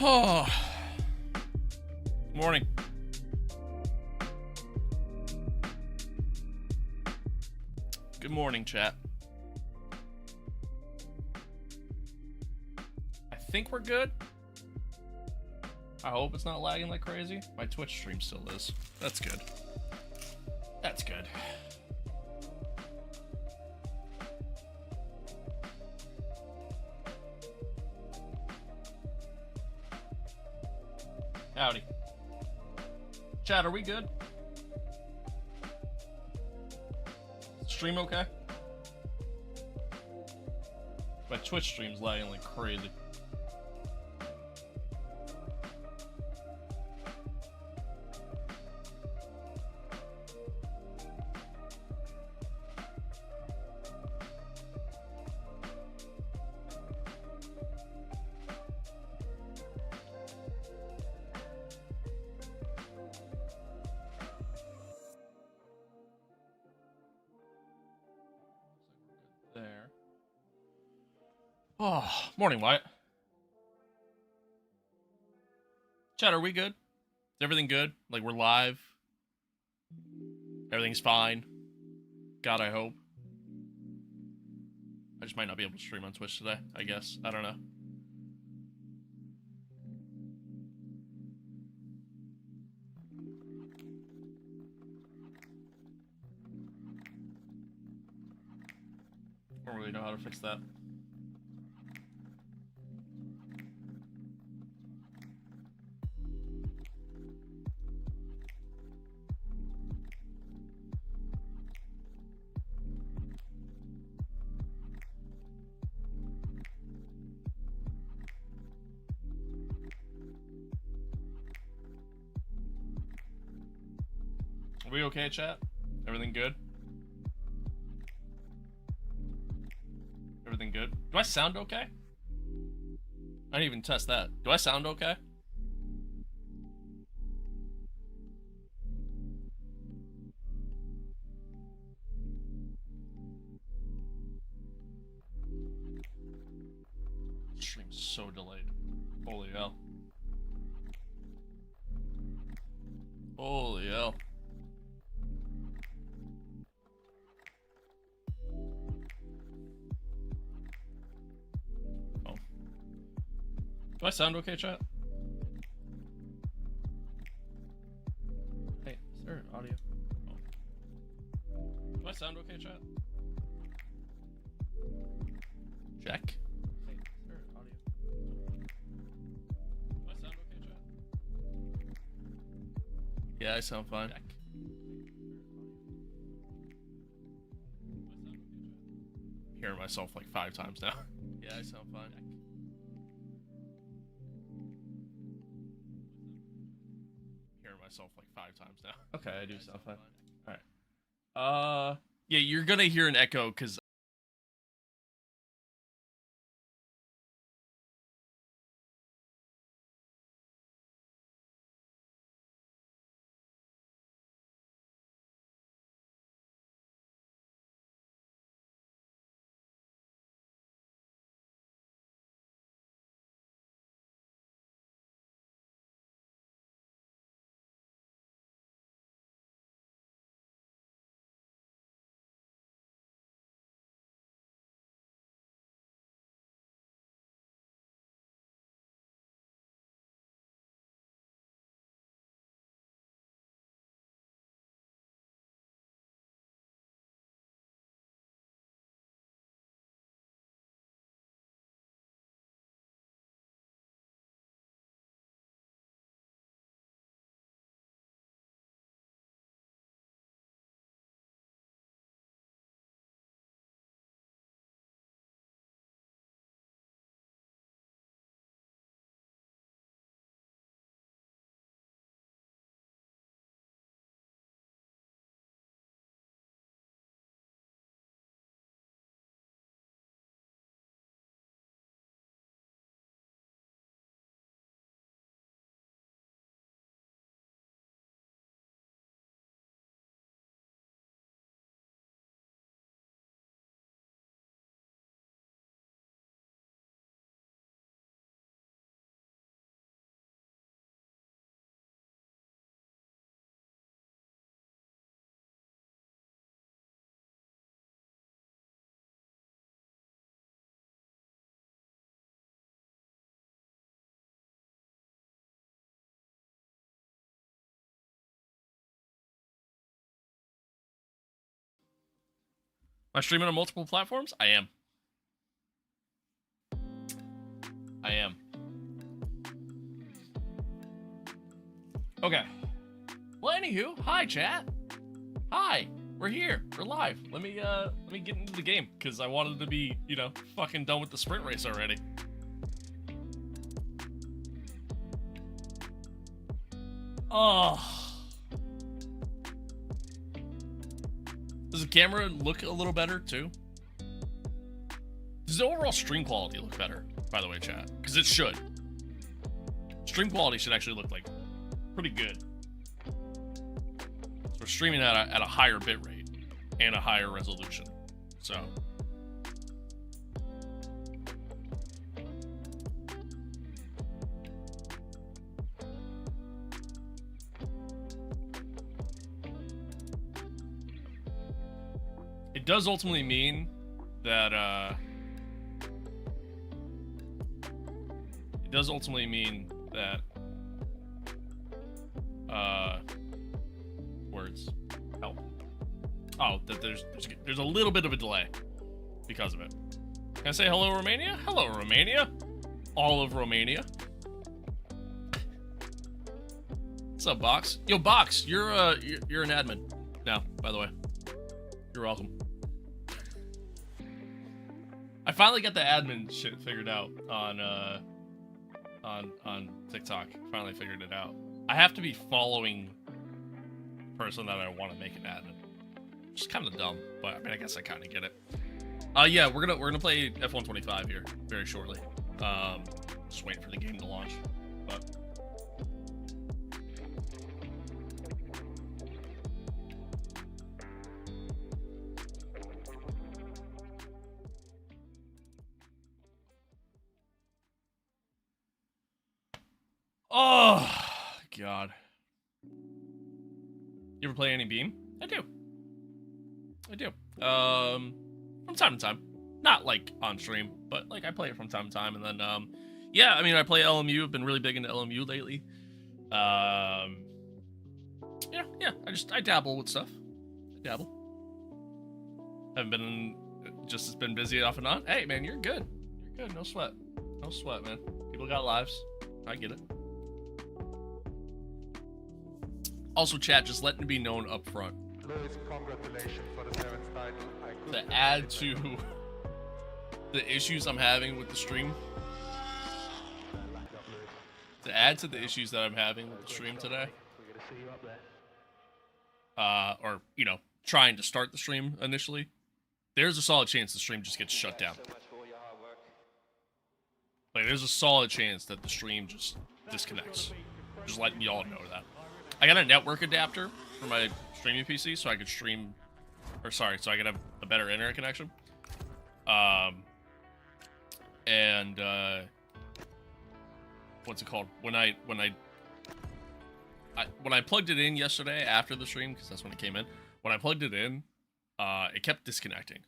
Oh, morning. Good morning, chat. I think we're good. I hope it's not lagging like crazy. My Twitch stream still is. That's good. That's good. Howdy. Chat, are we good? Stream okay? My Twitch stream's lagging like crazy. There. Oh, morning, Wyatt. Chat, are we good? Is everything good? Like, we're live? Everything's fine? God, I hope. I just might not be able to stream on Twitch today, I guess. I don't know. I don't really know how to fix that. Are we okay, chat? Everything good? Everything good? Do I sound okay? I didn't even test that. Do I sound okay? Stream's so delayed. Holy hell. Holy hell. Oh. Do I sound okay, chat? Hey, is there audio? Oh. Do I sound okay, chat? Check. Hey, is there audio? Do I sound okay, chat? Yeah, I sound fine. Check. Hearing myself like 5 times now. Yeah, I sound fine. Hearing myself like 5 times now. Okay, I do sound fine. Alright. Yeah, you're gonna hear an echo because I streaming on multiple platforms? I am. I am. Okay. Well, anywho, hi chat. Hi, we're here. We're live. Let me get into the game because I wanted to be, you know, fucking done with the sprint race already. Oh. Does the camera look a little better too? Does the overall stream quality look better, by the way, chat? Because it should. Stream quality should actually look like pretty good. So we're streaming at a higher bit rate and a higher resolution. So it does ultimately mean that words help. Oh, that there's a little bit of a delay because of it. Can I say hello, Romania? Hello, Romania. All of Romania. What's up, Box? Yo, Box, you're an admin now, by the way. You're welcome. I finally got the admin shit figured out on TikTok. Finally figured it out. I have to be following the person that I want to make an admin. Which is kind of dumb, but I mean, I guess I kind of get it. Yeah, we're gonna play F125 here very shortly. Just waiting for the game to launch, but. Oh, God. You ever play any Beam? I do. From time to time. Not, like, on stream, but, like, I play it from time to time. And then, yeah, I mean, I play LMU. I've been really big into LMU lately. Yeah, I dabble with stuff. I dabble. Haven't been, just been busy off and on. Hey, man, you're good. You're good. No sweat. No sweat, man. People got lives. I get it. Also, chat, just letting it be known up front. Lewis, congratulations for the 7th title. To add to the issues I'm having with the stream. To add to the issues that I'm having with the stream today. Or, you know, trying to start the stream initially. There's a solid chance the stream just gets shut down. Like, there's a solid chance that the stream just disconnects. Just letting y'all know that. I got a network adapter for my streaming PC so I could stream, or sorry, so I could have a better internet connection. What's it called? When I plugged it in yesterday after the stream, because that's when it came in. When I plugged it in, it kept disconnecting.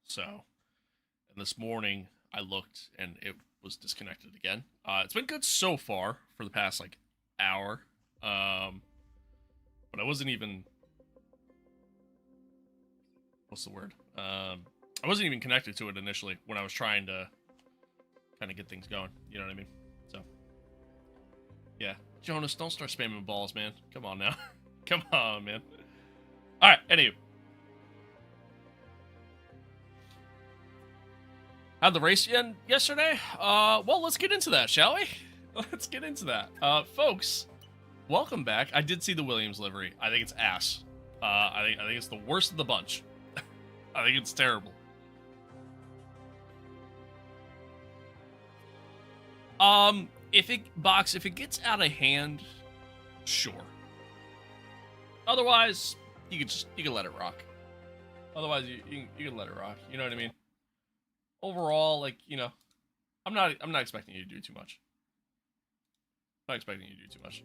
So, and this morning I looked and it was disconnected again. It's been good so far for the past like hour. But I wasn't even, what's the word? I wasn't even connected to it initially when I was trying to kind of get things going. You know what I mean? So, yeah. Jonas, don't start spamming balls, man. Come on now. Come on, man. All right, anyway. How'd the race end yesterday? Well, let's get into that, shall we? Let's get into that. Folks, welcome back. I did see the Williams livery. I think it's ass. I think it's the worst of the bunch. I think it's terrible. If it gets out of hand, sure. Otherwise, you can let it rock. Otherwise, you can let it rock. You know what I mean? Overall, like, you know, I'm not expecting you to do too much. I'm not expecting you to do too much.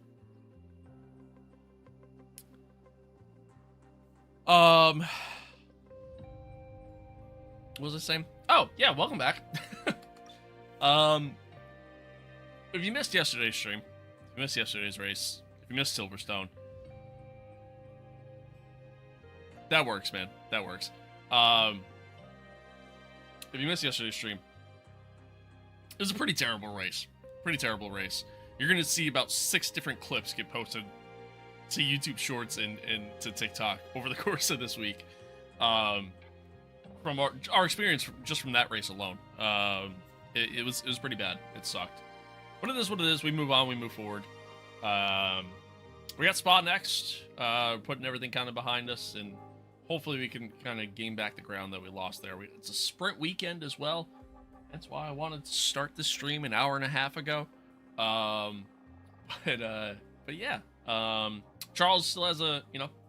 What was I saying? Oh, yeah, welcome back. If you missed yesterday's stream, if you missed yesterday's race, if you missed Silverstone, that works, man. That works. if you missed yesterday's stream, it was a pretty terrible race. Pretty terrible race. You're gonna see about 6 different clips get posted to YouTube Shorts and to TikTok over the course of this week. From our experience just from that race alone, it was pretty bad. It sucked. But it is what it is. We move on. We move forward. We got Spa next. Putting everything kind of behind us, and hopefully we can kind of gain back the ground that we lost there. It's a sprint weekend as well. That's why I wanted to start the stream an hour and a half ago. But yeah. Charles still has a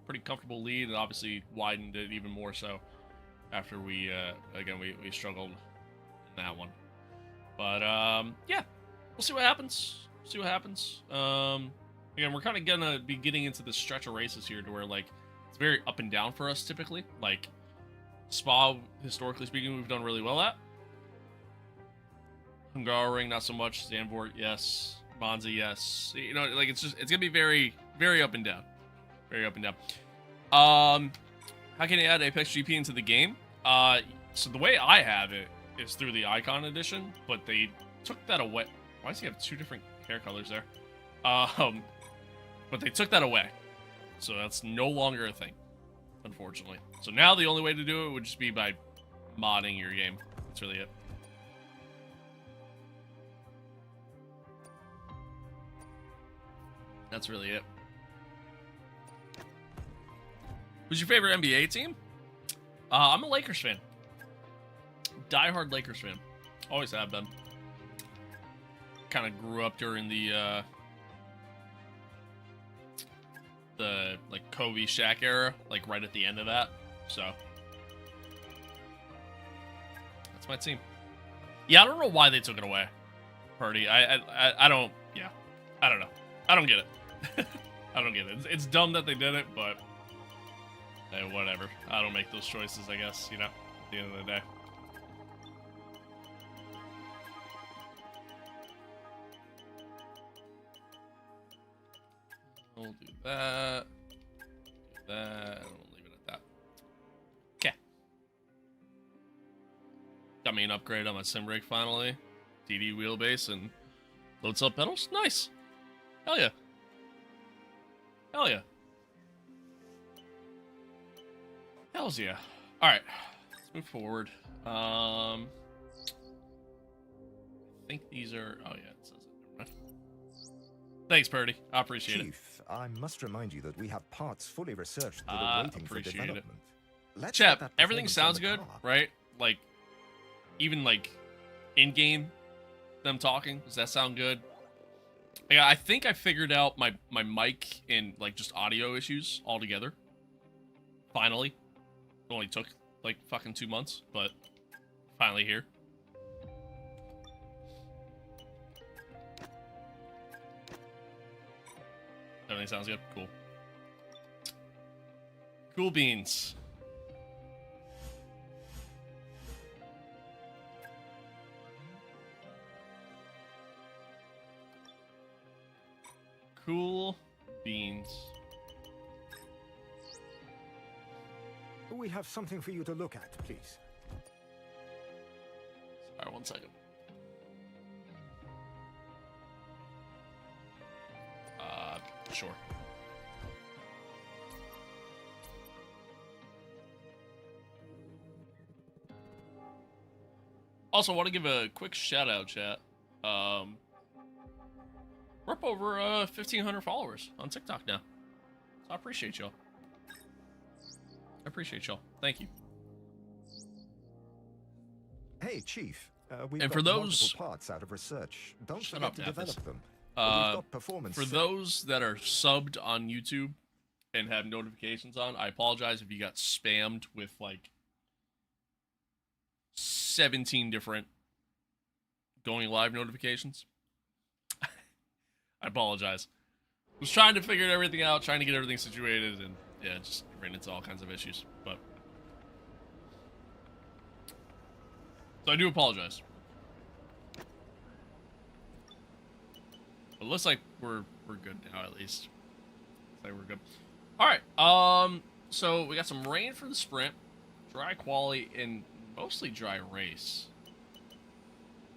pretty comfortable lead, and obviously widened it even more so after we struggled in that one. But yeah, we'll see what happens. Again, we're kind of gonna be getting into the stretch of races here to where like it's very up and down for us typically. Like Spa, historically speaking, we've done really well at. Hungaroring, not so much. Zandvoort, yes. Monza, yes. Like it's gonna be very, very up and down. Very up and down. How can you add Apex GP into the game? So the way I have it is through the Icon Edition, but they took that away. Why does he have 2 different hair colors there? But they took that away. So that's no longer a thing, unfortunately. So now the only way to do it would just be by modding your game. That's really it. That's really it. Who's your favorite NBA team? I'm a Lakers fan. Diehard Lakers fan. Always have been. Kind of grew up during the like Kobe Shaq era, like right at the end of that. So that's my team. Yeah, I don't know why they took it away. Purdy. I don't. Yeah, I don't know. I don't get it. I don't get it. It's dumb that they did it, but hey, whatever. I don't make those choices, I guess, at the end of the day. We'll do that. Do that. And we'll leave it at that. Okay. Got me an upgrade on my sim rig finally. DD wheelbase and load cell pedals. Nice. Hell yeah. Hell yeah. Hells yeah. Alright. Let's move forward. I think these are... Oh, yeah. It says it. Thanks, Purdy. I appreciate it. Chief, I must remind you that we have parts fully researched that are waiting for development. Let's Chap, get that everything performance sounds on the good, car. right? Like, even like in-game, them talking. Does that sound good? Yeah, I think I figured out my mic and like just audio issues altogether. Finally. It only took like fucking 2 months, but finally here. Everything sounds good. Cool. Cool beans. Cool beans. We have something for you to look at, please. Sorry, 1 second. Sure. Also, want to give a quick shout out, chat. We're up over 1,500 followers on TikTok now. So I appreciate y'all. Thank you. Hey, Chief. We've And got for those- multiple parts out of research. Don't Shut forget up, to Davis. develop them. But we've got performance For set. those that are subbed on YouTube and have notifications on, I apologize if you got spammed with like 17 different going live notifications. I apologize. Was trying to figure everything out, trying to get everything situated, and yeah, just ran into all kinds of issues. But so I do apologize. It looks like we're good now, at least. Looks like we're good. All right. So we got some rain for the sprint, dry quali, and mostly dry race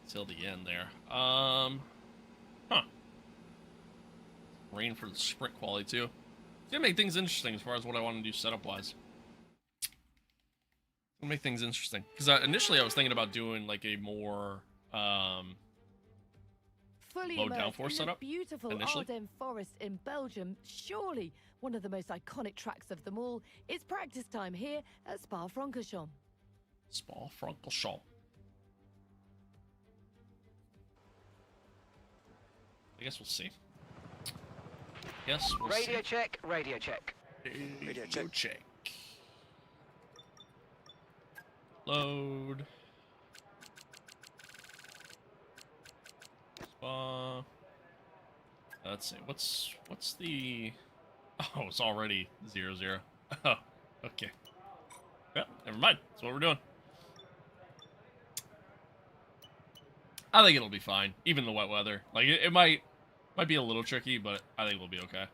till the end there. Huh. Rain for the sprint quality too. It's gonna make things interesting as far as what I want to do setup wise. It'll make things interesting because initially I was thinking about doing like a more Fully low immersed downforce in setup the beautiful initially. Ardennes Forest in Belgium, surely one of the most iconic tracks of them all. It's practice time here at Spa-Francorchamps. Spa-Francorchamps. I guess we'll see. Yes, we'll Radio see. check, radio check. Radio check. Load. Spa. Let's see. What's the? Oh, it's already 0-0. Oh, okay. Yeah, never mind. That's what we're doing. I think it'll be fine, even the wet weather. Like it might be a little tricky, but I think we'll be okay.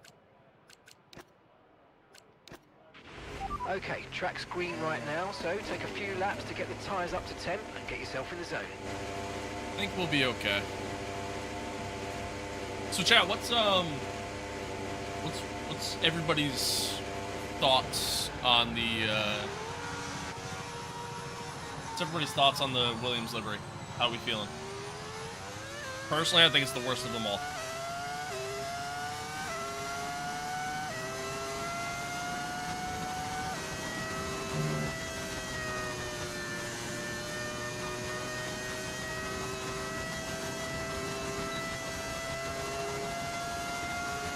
Okay, track's green right now, so take a few laps to get the tyres up to temp and get yourself in the zone. I think we'll be okay. So, chat, what's everybody's thoughts on the Williams livery? How are we feeling? Personally, I think it's the worst of them all.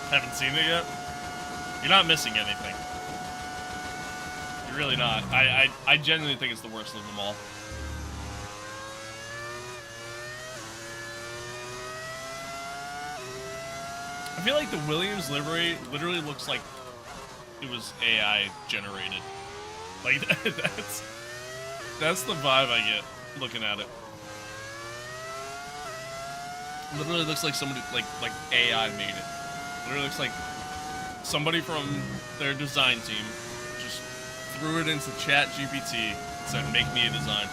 Haven't seen it yet? You're not missing anything. You're really not. I genuinely think it's the worst of them all. I feel like the Williams livery literally looks like it was AI generated. Like that's the vibe I get looking at it. Literally looks like somebody like AI made it. Literally looks like somebody from their design team just threw it into ChatGPT and said, "Make me a design."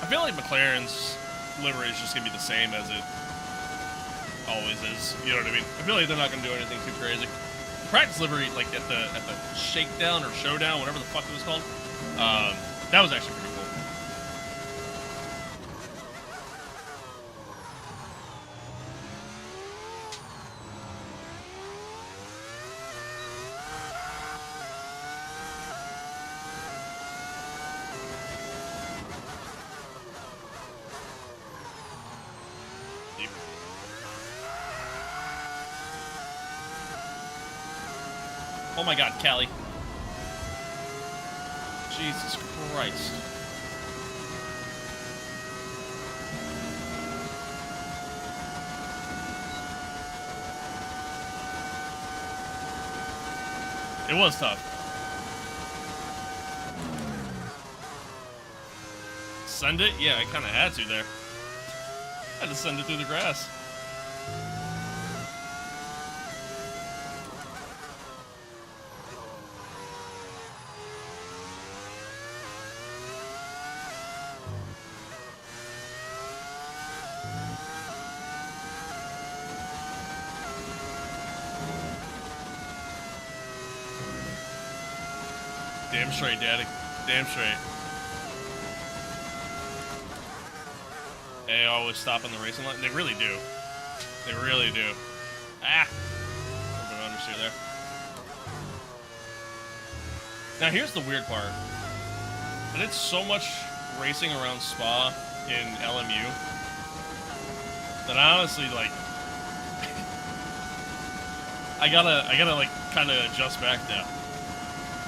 I feel like McLaren's livery is just gonna be the same as it always is. You know what I mean? I feel like they're not gonna do anything too crazy. Practice livery, like at the shakedown or showdown, whatever the fuck it was called, that was actually pretty cool. Oh my god, Callie. Jesus Christ. It was tough. Send it? Yeah, I kind of had to there. I had to send it through the grass. Damn straight, Daddy. Damn straight. They always stop on the racing line. They really do. They really do. Ah! A little bit of understeer there. Now here's the weird part. I did so much racing around Spa in LMU that I honestly, like, I gotta like kind of adjust back now.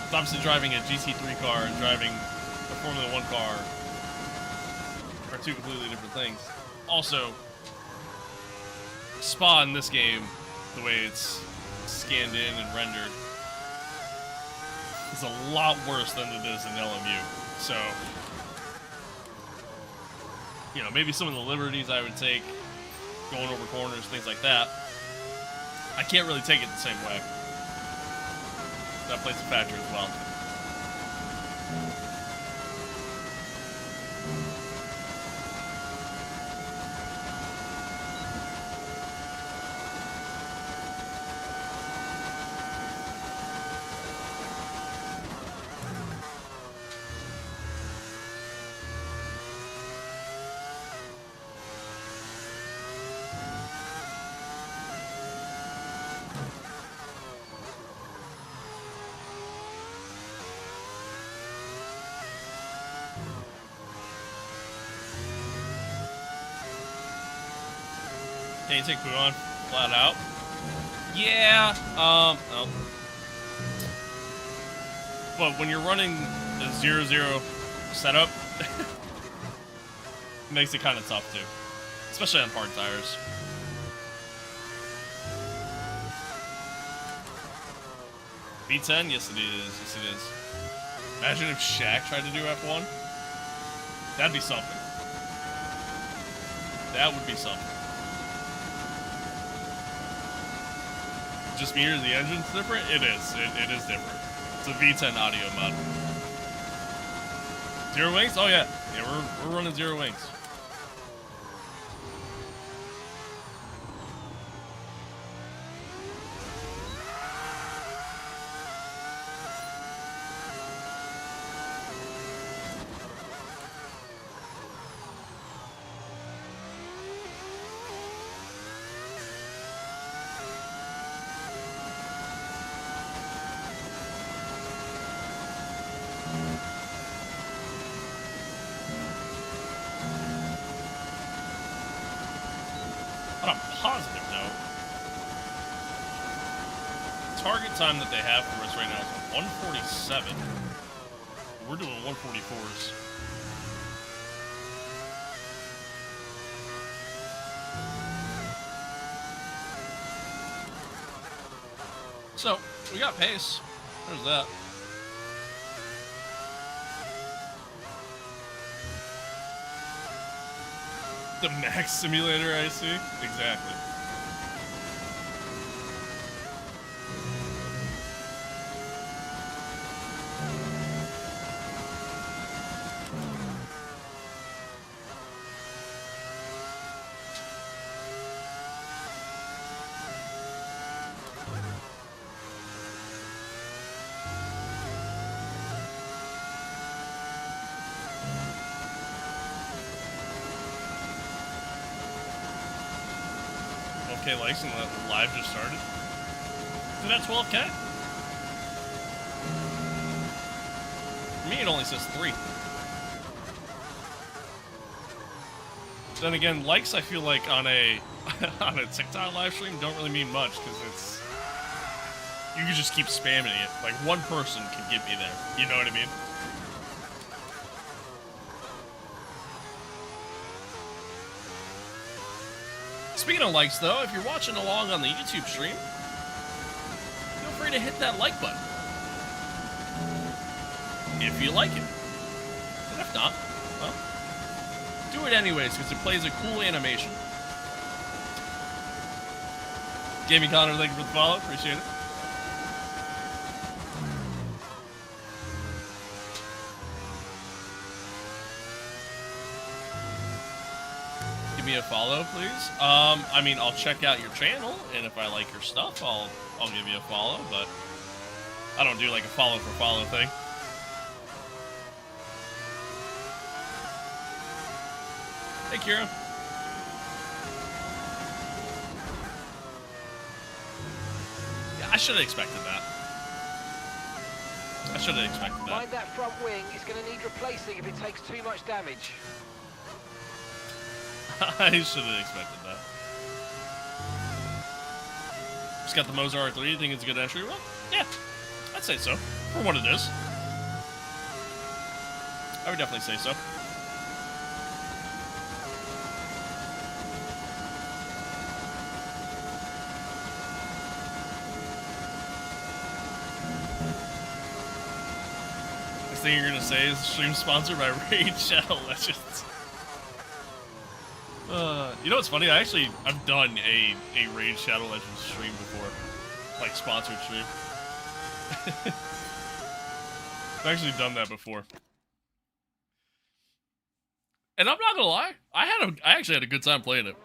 It's obviously driving a GT3 car and driving a Formula 1 car are two completely different things. Also, Spa in this game, the way it's scanned in and rendered, is a lot worse than it is in LMU. So, you know, maybe some of the liberties I would take going over corners, things like that, I can't really take it the same way. That plays a factor as well. Can you take Puon flat out? Yeah, oh. But when you're running the 0-0 setup, it makes it kind of tough too. Especially on hard tires. V10? Yes it is, yes it is. Imagine if Shaq tried to do F1. That'd be something. That would be something. Just me or the engine's different? It is. It is different. It's a V10 audio mod. Zero wings? Oh yeah. Yeah, we're running zero wings. On a positive note, target time that they have for us right now is 147. We're doing 144s. So, we got pace. There's that. The Max Simulator, I see. Exactly. Okay, likes and the live just started. Is it at 12K? For me, it only says 3. Then again, likes I feel like on a on a TikTok live stream don't really mean much because it's you can just keep spamming it. Like one person can get me there. You know what I mean? Speaking of likes, though, if you're watching along on the YouTube stream, feel free to hit that like button. If you like it. And if not, well, do it anyways, because it plays a cool animation. Gaming Connor, thank you for the follow. Appreciate it. Me a follow, please. I mean, I'll check out your channel, and if I like your stuff, I'll give you a follow, but I don't do like a follow for follow thing. Hey, Kira. Yeah, I should have expected that. I should have expected that. Mind that front wing, it's going to need replacing if it takes too much damage. I should have expected that. Just got the Mozart 3. You think it's a good entry? Well, yeah, I'd say so. For what it is. I would definitely say so. thing you're gonna say is stream sponsored by Raid Shadow Legends. You know what's funny? I've done a Raid Shadow Legends stream before, like sponsored stream. I've actually done that before, and I'm not gonna lie, I actually had a good time playing it.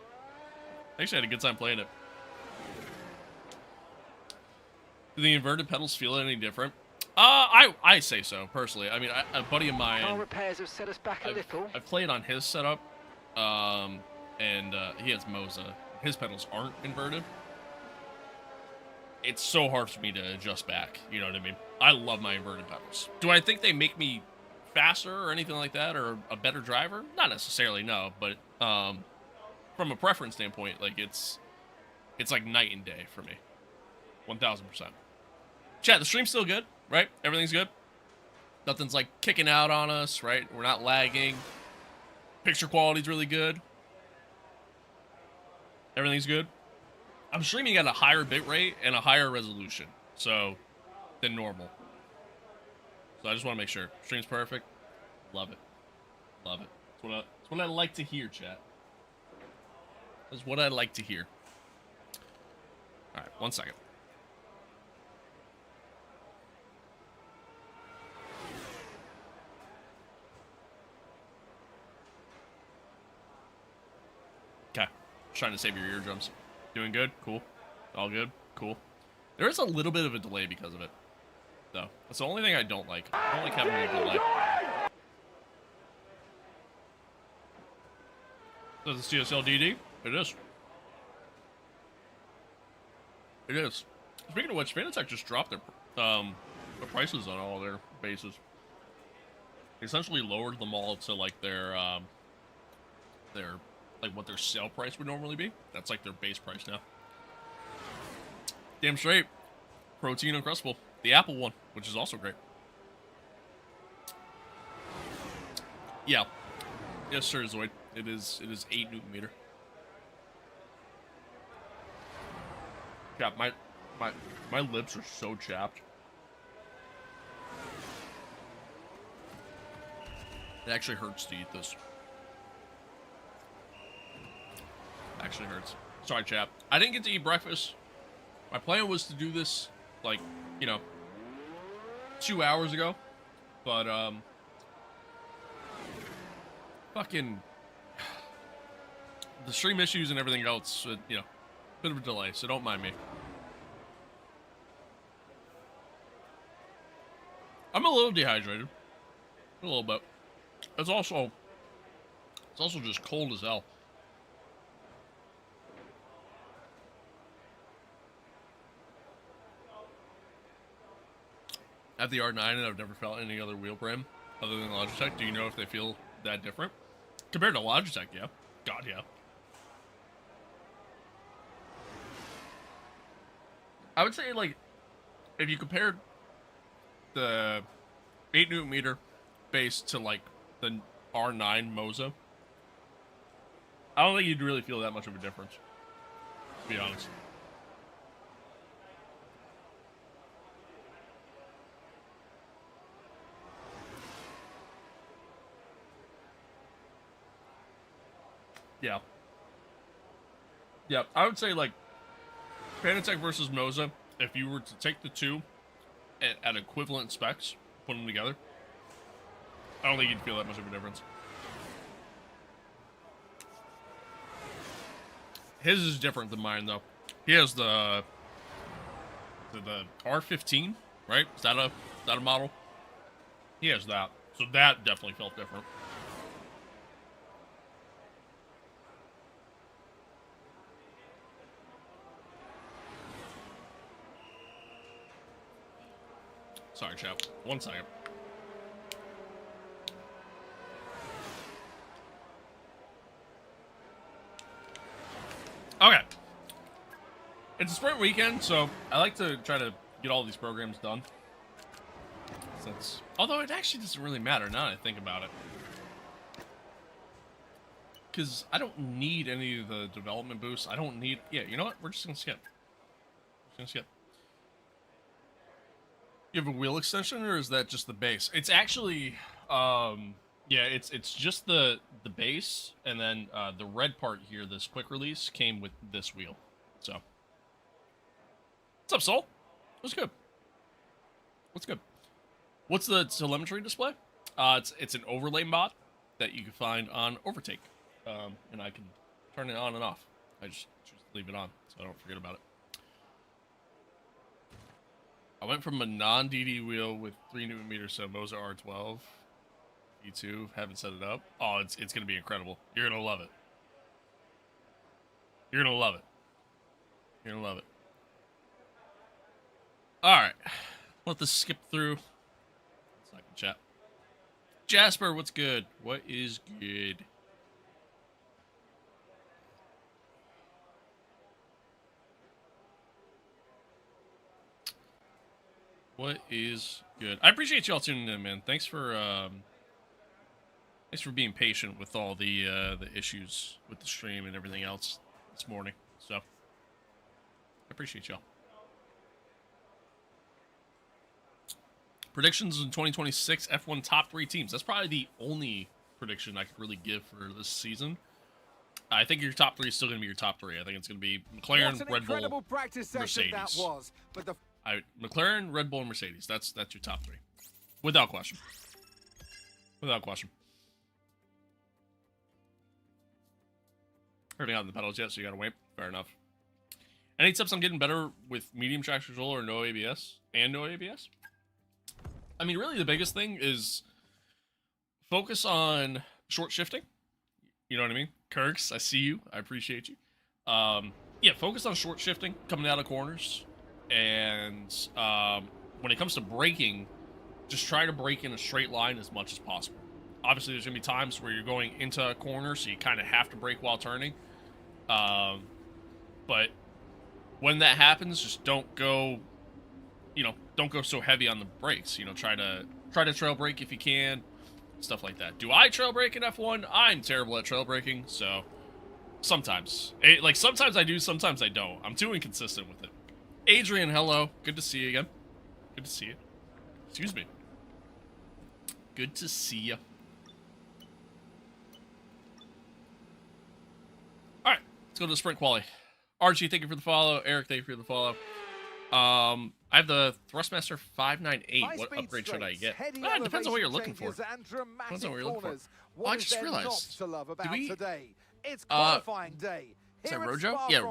Do the inverted pedals feel any different? I say so personally. I mean, a buddy of mine. Car repairs have set us back a little. I've played on his setup, and he has Moza. His pedals aren't inverted. It's so hard for me to adjust back. You know what I mean? I love my inverted pedals. Do I think they make me faster or anything like that, or a better driver? Not necessarily, no. But from a preference standpoint, like it's like night and day for me. 1000%. Chat, the stream's still good, right? Everything's good. Nothing's like kicking out on us, right? We're not lagging. Picture quality's really good. Everything's good. I'm streaming at a higher bit rate and a higher resolution, so than normal. So I just want to make sure stream's perfect. Love it, love it. That's what I like to hear, chat. That's what I like to hear. All right, 1 second. Okay, trying to save your eardrums. Doing good? Cool. All good? Cool. There is a little bit of a delay because of it, though. That's the only thing I don't like. I don't like having a delay. Does the CSL DD? It is. It is. Speaking of which, Fanatec just dropped their prices on all their bases. They essentially lowered them all to like their like what their sale price would normally be. That's like their base price now. Damn straight. Protein Uncrustable. The Apple one, which is also great. Yeah. Yes, sir, Zoid. It is 8 Newton meter. Yeah, my lips are so chapped. It actually hurts to eat this. Actually hurts. Sorry, chap. I didn't get to eat breakfast. My plan was to do this, like, you know, 2 hours ago. But, fucking, the stream issues and everything else, you know, bit of a delay, so don't mind me. I'm a little dehydrated. A little bit. It's also just cold as hell. At the R9, and I've never felt any other wheel brand other than Logitech. Do you know if they feel that different? Compared to Logitech, yeah. God, yeah. I would say, like, if you compared the 8 Newton meter base to, like, the R9 Moza, I don't think you'd really feel that much of a difference, to be honest. Yeah. Yeah, I would say, like, Fanatec versus Moza, if you were to take the two at equivalent specs, put them together, I don't think you'd feel that much of a difference. His is different than mine, though. He has the R15, right? Is that a model? He has that. So that definitely felt different. Sorry, chap. 1 second. Okay. It's a sprint weekend, so I like to try to get all these programs done. Although it actually doesn't really matter now that I think about it. Because I don't need any of the development boosts. I don't need... Yeah, you know what? We're just going to skip. Yo, you have a wheel extension, or is that just the base? It's actually, yeah, it's just the base, and then the red part here, this quick release, came with this wheel. So, what's up, Soul? What's good? What's good? What's the telemetry display? It's an overlay mod that you can find on Overtake, and I can turn it on and off. I just leave it on so I don't forget about it. I went from a non-DD wheel with 3 Nm to Moza R12 E2. Haven't set it up. Oh, it's gonna be incredible. You're gonna love it. You're gonna love it. You're gonna love it. All right, let this skip through. Second chat. Jasper, what's good? What is good? What is good? I appreciate y'all tuning in, man. Thanks for being patient with all the issues with the stream and everything else this morning. So I appreciate y'all. Predictions in 2026 F1 top 3 teams. That's probably the only prediction I could really give for this season. I think your top 3 is still going to be your top 3. I think it's going to be McLaren, Red Bull, Mercedes. That was, but McLaren, Red Bull, and Mercedes. That's your top 3, without question. Without question. Already out in the pedals yet, so you gotta wait. Fair enough. Any tips on getting better with medium traction control or no ABS? And no ABS? I mean, really the biggest thing is focus on short shifting. You know what I mean? Kirks, I see you. I appreciate you. Yeah, focus on short shifting, coming out of corners. And when it comes to braking, just try to brake in a straight line as much as possible. Obviously, there's going to be times where you're going into a corner, so you kind of have to brake while turning. But when that happens, just don't go, don't go so heavy on the brakes. Try to trail brake if you can, stuff like that. Do I trail brake in F1? I'm terrible at trail braking, so sometimes. Sometimes I do, sometimes I don't. I'm too inconsistent with it. Adrian, hello. Good to see you again. Good to see you. Excuse me. Good to see you. Alright, let's go to the sprint quali. Archie, thank you for the follow. Eric, thank you for the follow. I have the Thrustmaster 598. What upgrade should I get? It depends on what you're looking for. Depends on what you're looking for. Oh, I just realized. Do we... It's qualifying day. Is that Rojo? Yeah,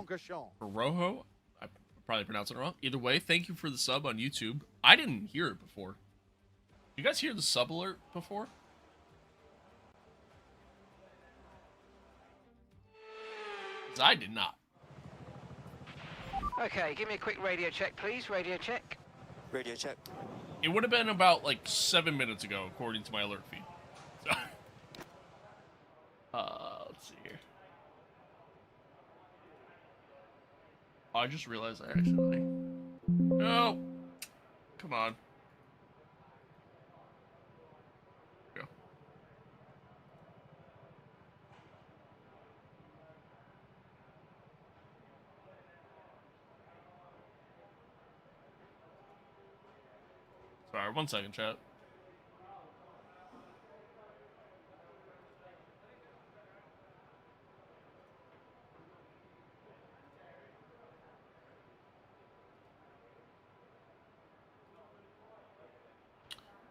Rojo. I probably pronounced it wrong. Either way, thank you for the sub on YouTube. I didn't hear it before. You guys hear the sub alert before? 'Cause I did not. Okay, give me a quick radio check, please. Radio check. Radio check. It would have been about like 7 minutes ago, according to my alert feed. So, let's see here. Oh, I just realized I actually. No, come on. Go. Sorry, 1 second, chat.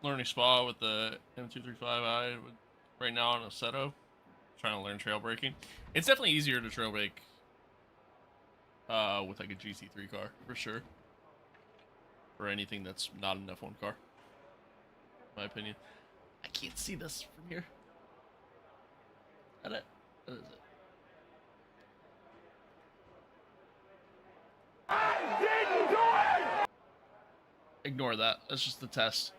Learning Spa with the M235i right now on a Seto. Trying to learn trail braking. It's definitely easier to trail brake with like a GT3 car, for sure. Or anything that's not an F1 car, in my opinion. I can't see this from here. What is it? I didn't do it! Ignore that. That's just the test.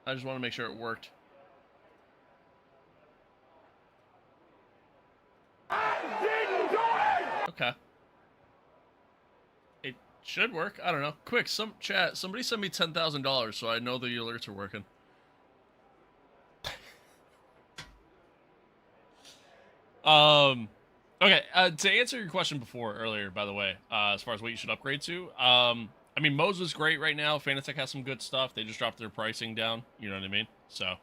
I just want to make sure it worked. I didn't do it! Okay. It should work. I don't know. Quick, somebody send me $10,000 so I know the alerts are working. Okay, to answer your question earlier, by the way, as far as what you should upgrade to, I mean, Mo's is great right now. Fanatec has some good stuff. They just dropped their pricing down. You know what I mean? So,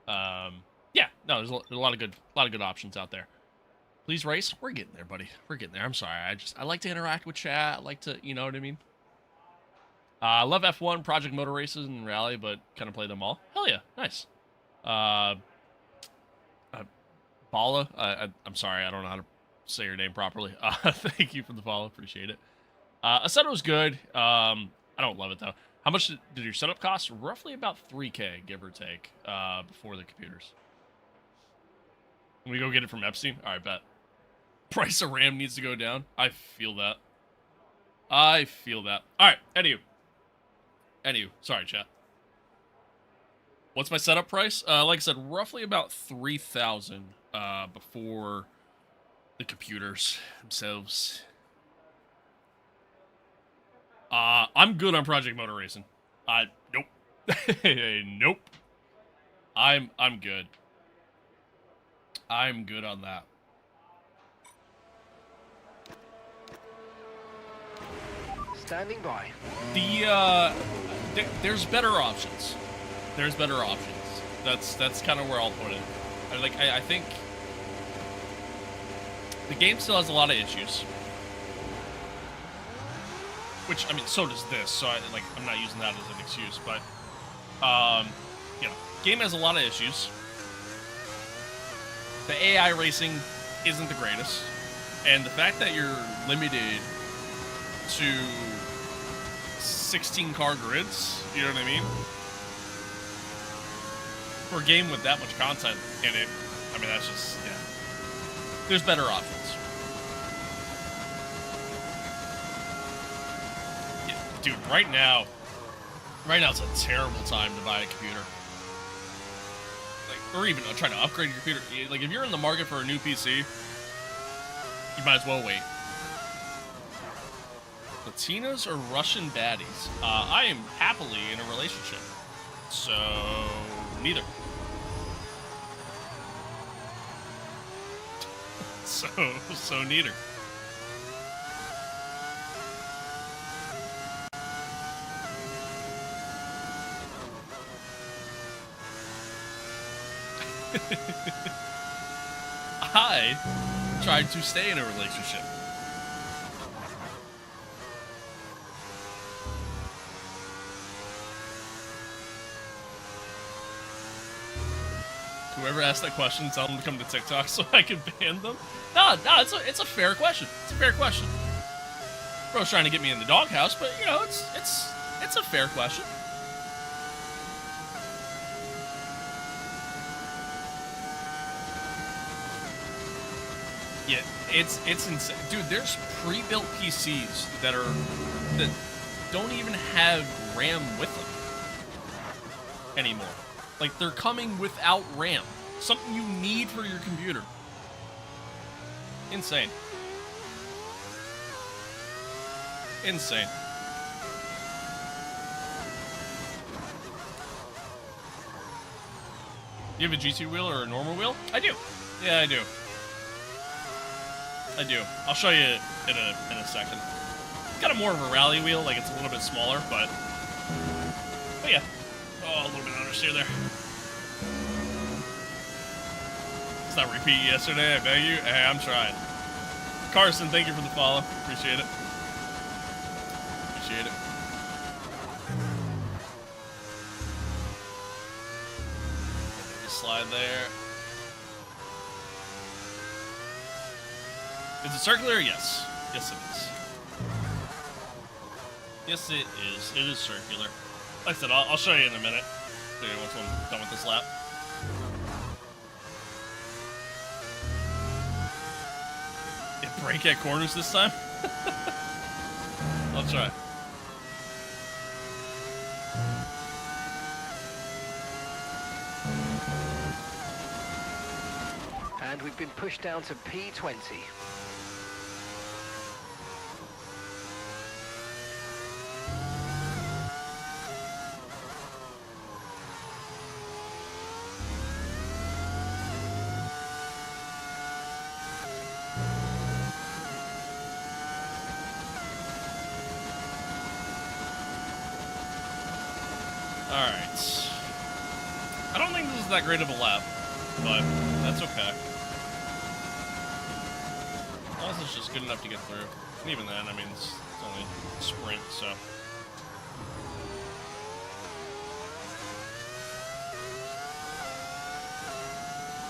yeah, no, there's a lot of good options out there. Please race. We're getting there, buddy. We're getting there. I'm sorry. I like to interact with chat. I like to, you know what I mean? I love F1, Project Motor Races, and Rally, but kind of play them all. Hell yeah, nice. Bala, I'm sorry, I don't know how to say your name properly. Thank you for the follow, appreciate it. Assetto was good. I don't love it though. How much did your setup cost? Roughly about 3K, give or take, before the computers. Can we go get it from Epstein? All right, bet. Price of RAM needs to go down. I feel that. I feel that. All right, anywho. Sorry, chat. What's my setup price? Like I said, roughly about 3,000 before the computers themselves. I'm good on Project Motor Racing. Nope. Nope. I'm good. I'm good on that. Standing by. There's better options. There's better options. That's kind of where I'll put it. I think the game still has a lot of issues. Which, I mean, so does this. So I'm not using that as an excuse, but you know, game has a lot of issues. The AI racing isn't the greatest, and the fact that you're limited to 16 car grids, you know what I mean? For a game with that much content in it, I mean, that's just, yeah. There's better options. Yeah, dude, right now it's a terrible time to buy a computer. Or even trying to upgrade your computer. Like, if you're in the market for a new PC, you might as well wait. Latinas or Russian baddies? I am happily in a relationship. So, neither. So neither. I tried to stay in a relationship. Whoever asked that question, tell them to come to TikTok so I can ban them. No, it's a fair question. It's a fair question. Bro's trying to get me in the doghouse, but you know, it's a fair question. Yeah, it's insane, dude. There's pre-built PCs that don't even have RAM with them anymore. Like, they're coming without RAM. Something you need for your computer. Insane. Insane. You have a GT wheel or a normal wheel? I do. Yeah, I do. I do. I'll show you in a second. It's got a more of a rally wheel, like it's a little bit smaller, but yeah. Oh, a little bit understeer there. It's not repeat yesterday, I beg you. Hey, I'm trying. Carson, thank you for the follow. Appreciate it. Appreciate it. Just slide there. Is it circular? Yes. Yes, it is. Yes, it is. It is circular. Like I said, I'll show you in a minute. Show you once I'm done with this lap. It brake at corners this time? I'll try. And we've been pushed down to P20. Alright. I don't think this is that great of a lap, but that's okay. Unless it's just good enough to get through. And even then, I mean, it's only a sprint, so.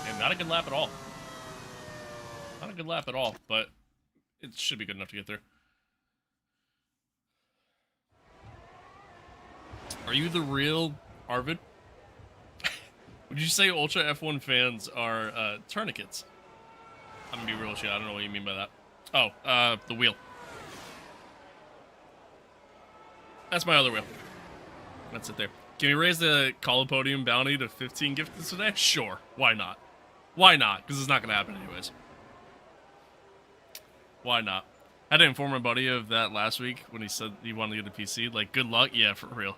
And not a good lap at all. Not a good lap at all, but it should be good enough to get through. Are you the real Arvid? Would you say Ultra F1 fans are tourniquets? I'm gonna be real with you, I don't know what you mean by that. Oh, the wheel. That's my other wheel. That's it there. Can we raise the Call Podium bounty to 15 gifted today? Sure. Why not? Why not? Because it's not gonna happen anyways. Why not? I had to inform my buddy of that last week when he said he wanted to get a PC. Like, good luck? Yeah, for real.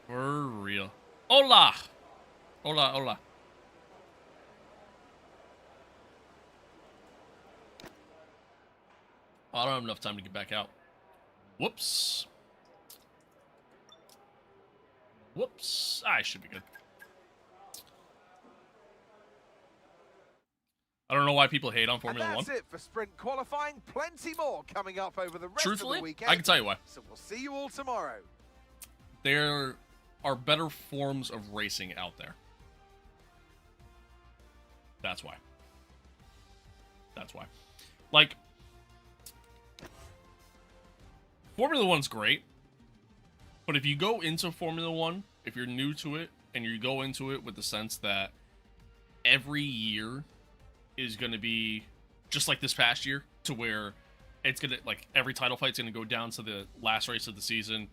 For real. Hola! Hola, hola. Oh, I don't have enough time to get back out. Whoops. Whoops. I should be good. I don't know why people hate on Formula And 1. that's it for sprint qualifying. Plenty more coming up over the rest Truthfully, of the weekend. I can tell you why. So we'll see you all tomorrow. There are better forms of racing out there. That's why. That's why. Like, Formula 1's great, but if you go into Formula 1, if you're new to it, and you go into it with the sense that every year is going to be just like this past year, to where it's going to, like, every title fight's going to go down to the last race of the season,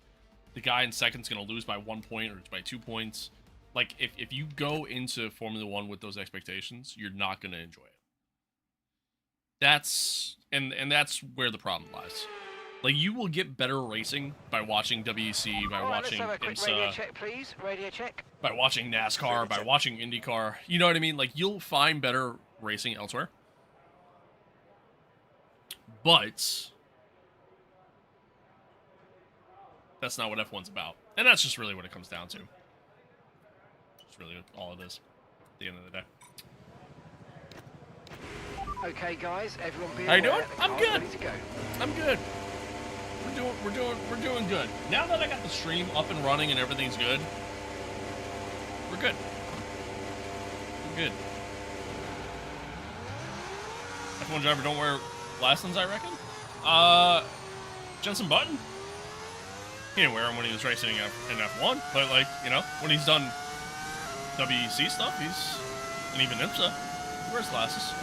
the guy in second's going to lose by 1 point or by 2 points. Like, if you go into Formula 1 with those expectations, you're not going to enjoy it. That's, and that's where the problem lies. Like, you will get better racing by watching WEC, by watching let's have a quick IMSA, radio check, please. Radio check. by watching NASCAR, by watching IndyCar. You know what I mean? Like, you'll find better racing elsewhere. But that's not what F1's about. And that's just really what it comes down to. It's really all it is at the end of the day. Okay, guys, everyone be How you aware, doing? the I'm car's good. ready to go. I'm good. We're doing good. Now that I got the stream up and running and everything's good, we're good. We're good. F1 driver don't wear lessons, I reckon. Jensen Button. He didn't wear them when he was racing in F1, but, like, you know, when he's done WEC stuff, and even IMSA, he wears glasses.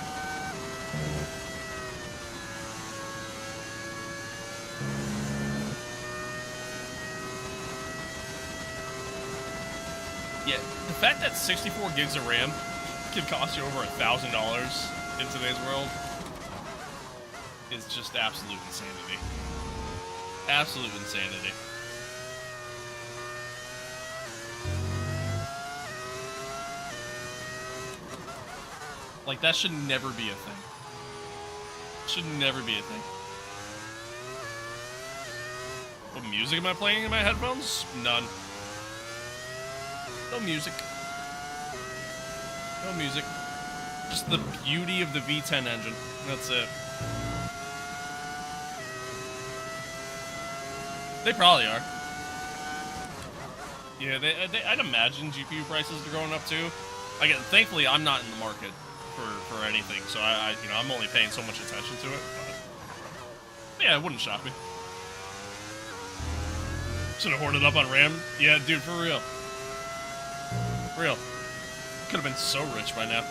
Yeah, the fact that 64 gigs of RAM can cost you over $1,000 in today's world is just absolute insanity. Absolute insanity. Like, that should never be a thing. Should never be a thing. What music am I playing in my headphones? None. No music. No music. Just the beauty of the V10 engine. That's it. They probably are. Yeah, I'd imagine GPU prices are going up too. Again, thankfully, I'm not in the market for anything, so you know, I'm only paying so much attention to it. But yeah, it wouldn't shock me. Should have hoarded up on RAM. Yeah, dude, for real. For real. Could have been so rich by now.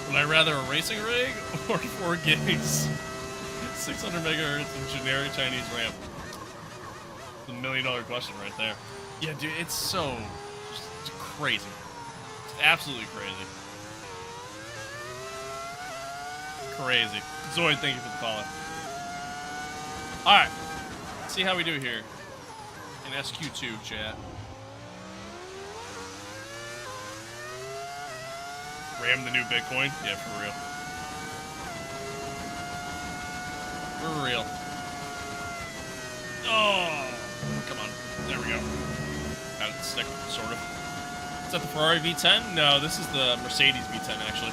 Would I rather a racing rig or 4 gigs? 600 megahertz of generic Chinese RAM. The $1 million question right there. Yeah, dude, it's so just crazy. It's absolutely crazy. Crazy. Zoid, thank you for the follow. Alright. Let's see how we do here. In SQ2, chat. RAM the new Bitcoin? Yeah, for real. For real. Oh, come on. There we go. Got it stick, sort of. Is that the Ferrari V10? No, this is the Mercedes V10, actually.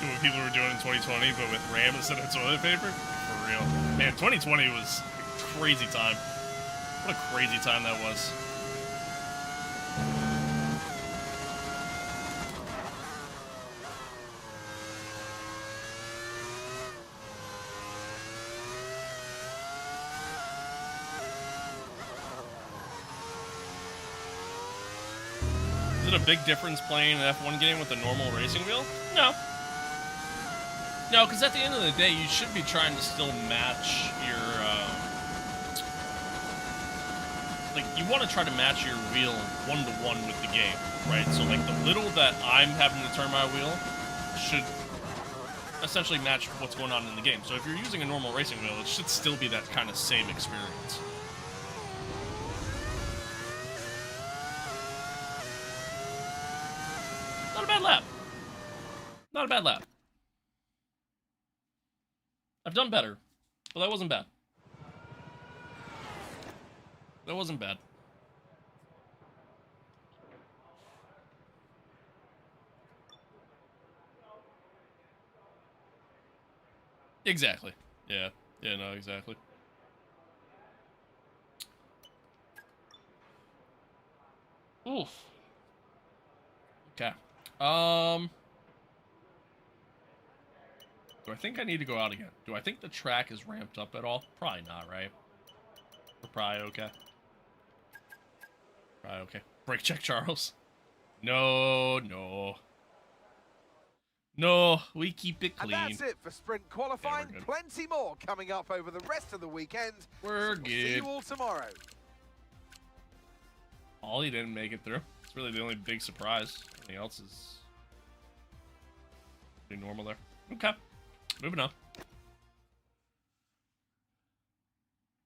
What people were doing in 2020, but with RAM instead of toilet paper? For real. Man, 2020 was a crazy time. What a crazy time that was. Is it a big difference playing an F1 game with a normal racing wheel? No. No, because at the end of the day, you should be trying to still match your, like, you want to try to match your wheel one-to-one with the game, right? So, like, the little that I'm having to turn my wheel should essentially match what's going on in the game. So if you're using a normal racing wheel, it should still be that kind of same experience. Not a bad lap. Not a bad lap. I've done better, but that wasn't bad. That wasn't bad. Exactly. Yeah. Yeah, no, exactly. Oof. Okay. Do I think I need to go out again? Do I think the track is ramped up at all? Probably not, right? We're probably okay. Probably okay. Brake check, Charles. No, no. No, we keep it clean. And that's it for sprint qualifying. Yeah, Plenty more coming up over the rest of the weekend. We're So good. See you all tomorrow. Ollie didn't make it through. It's really the only big surprise. Everything else is pretty normal there. Okay. Moving on.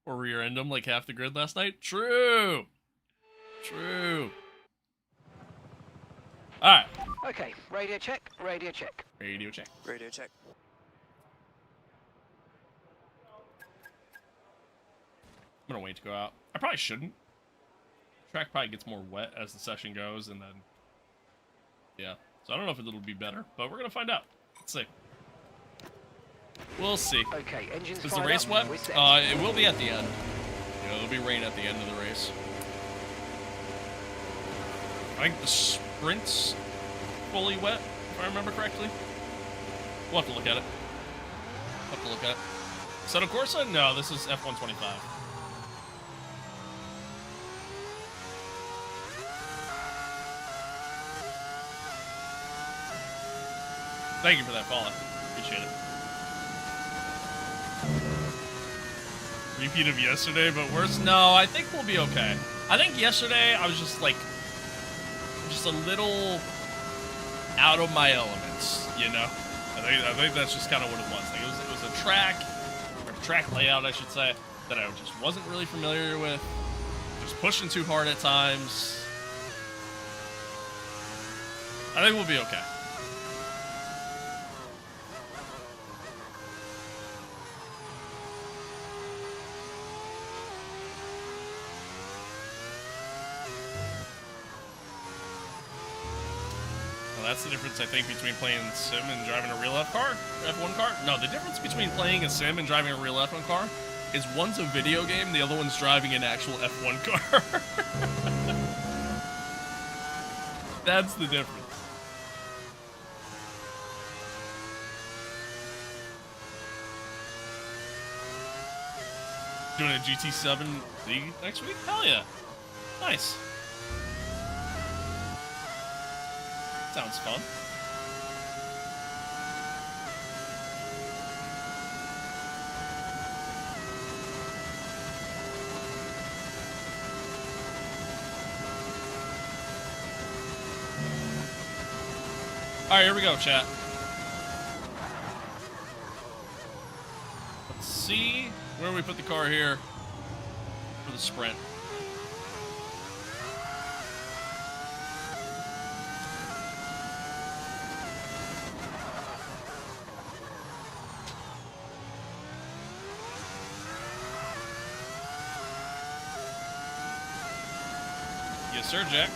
Or rear-end them like half the grid last night? True! True. Alright. Okay, radio check, radio check. Radio check. Radio check. I'm gonna wait to go out. I probably shouldn't. Track probably gets more wet as the session goes, and then... yeah. So I don't know if it'll be better, but we're gonna find out. Let's see. We'll see. Okay, engines Is the fired race up. wet? We're set. It will be at the end. Yeah, there'll be rain at the end of the race. I think the sprint's fully wet, if I remember correctly. We'll have to look at it. We'll have to look at it. Assetto Corsa? No, this is F125. Thank you for that follow. Appreciate it. Repeat of yesterday, but worse? No, I think we'll be okay. I think yesterday I was just like, just a little out of my elements, you know? I think that's just kind of what it was. Like it was a track, or track layout, I should say, that I just wasn't really familiar with. Just pushing too hard at times. I think we'll be okay. That's the difference, I think, between playing sim and driving a real F1 car. No, the difference between playing a sim and driving a real F1 car is one's a video game, the other one's driving an actual F1 car. That's the difference. Doing a GT7 League next week? Hell yeah. Nice. Sounds fun. All right, here we go, chat. Let's see where we put the car here for the sprint. Yes, sir, Jack.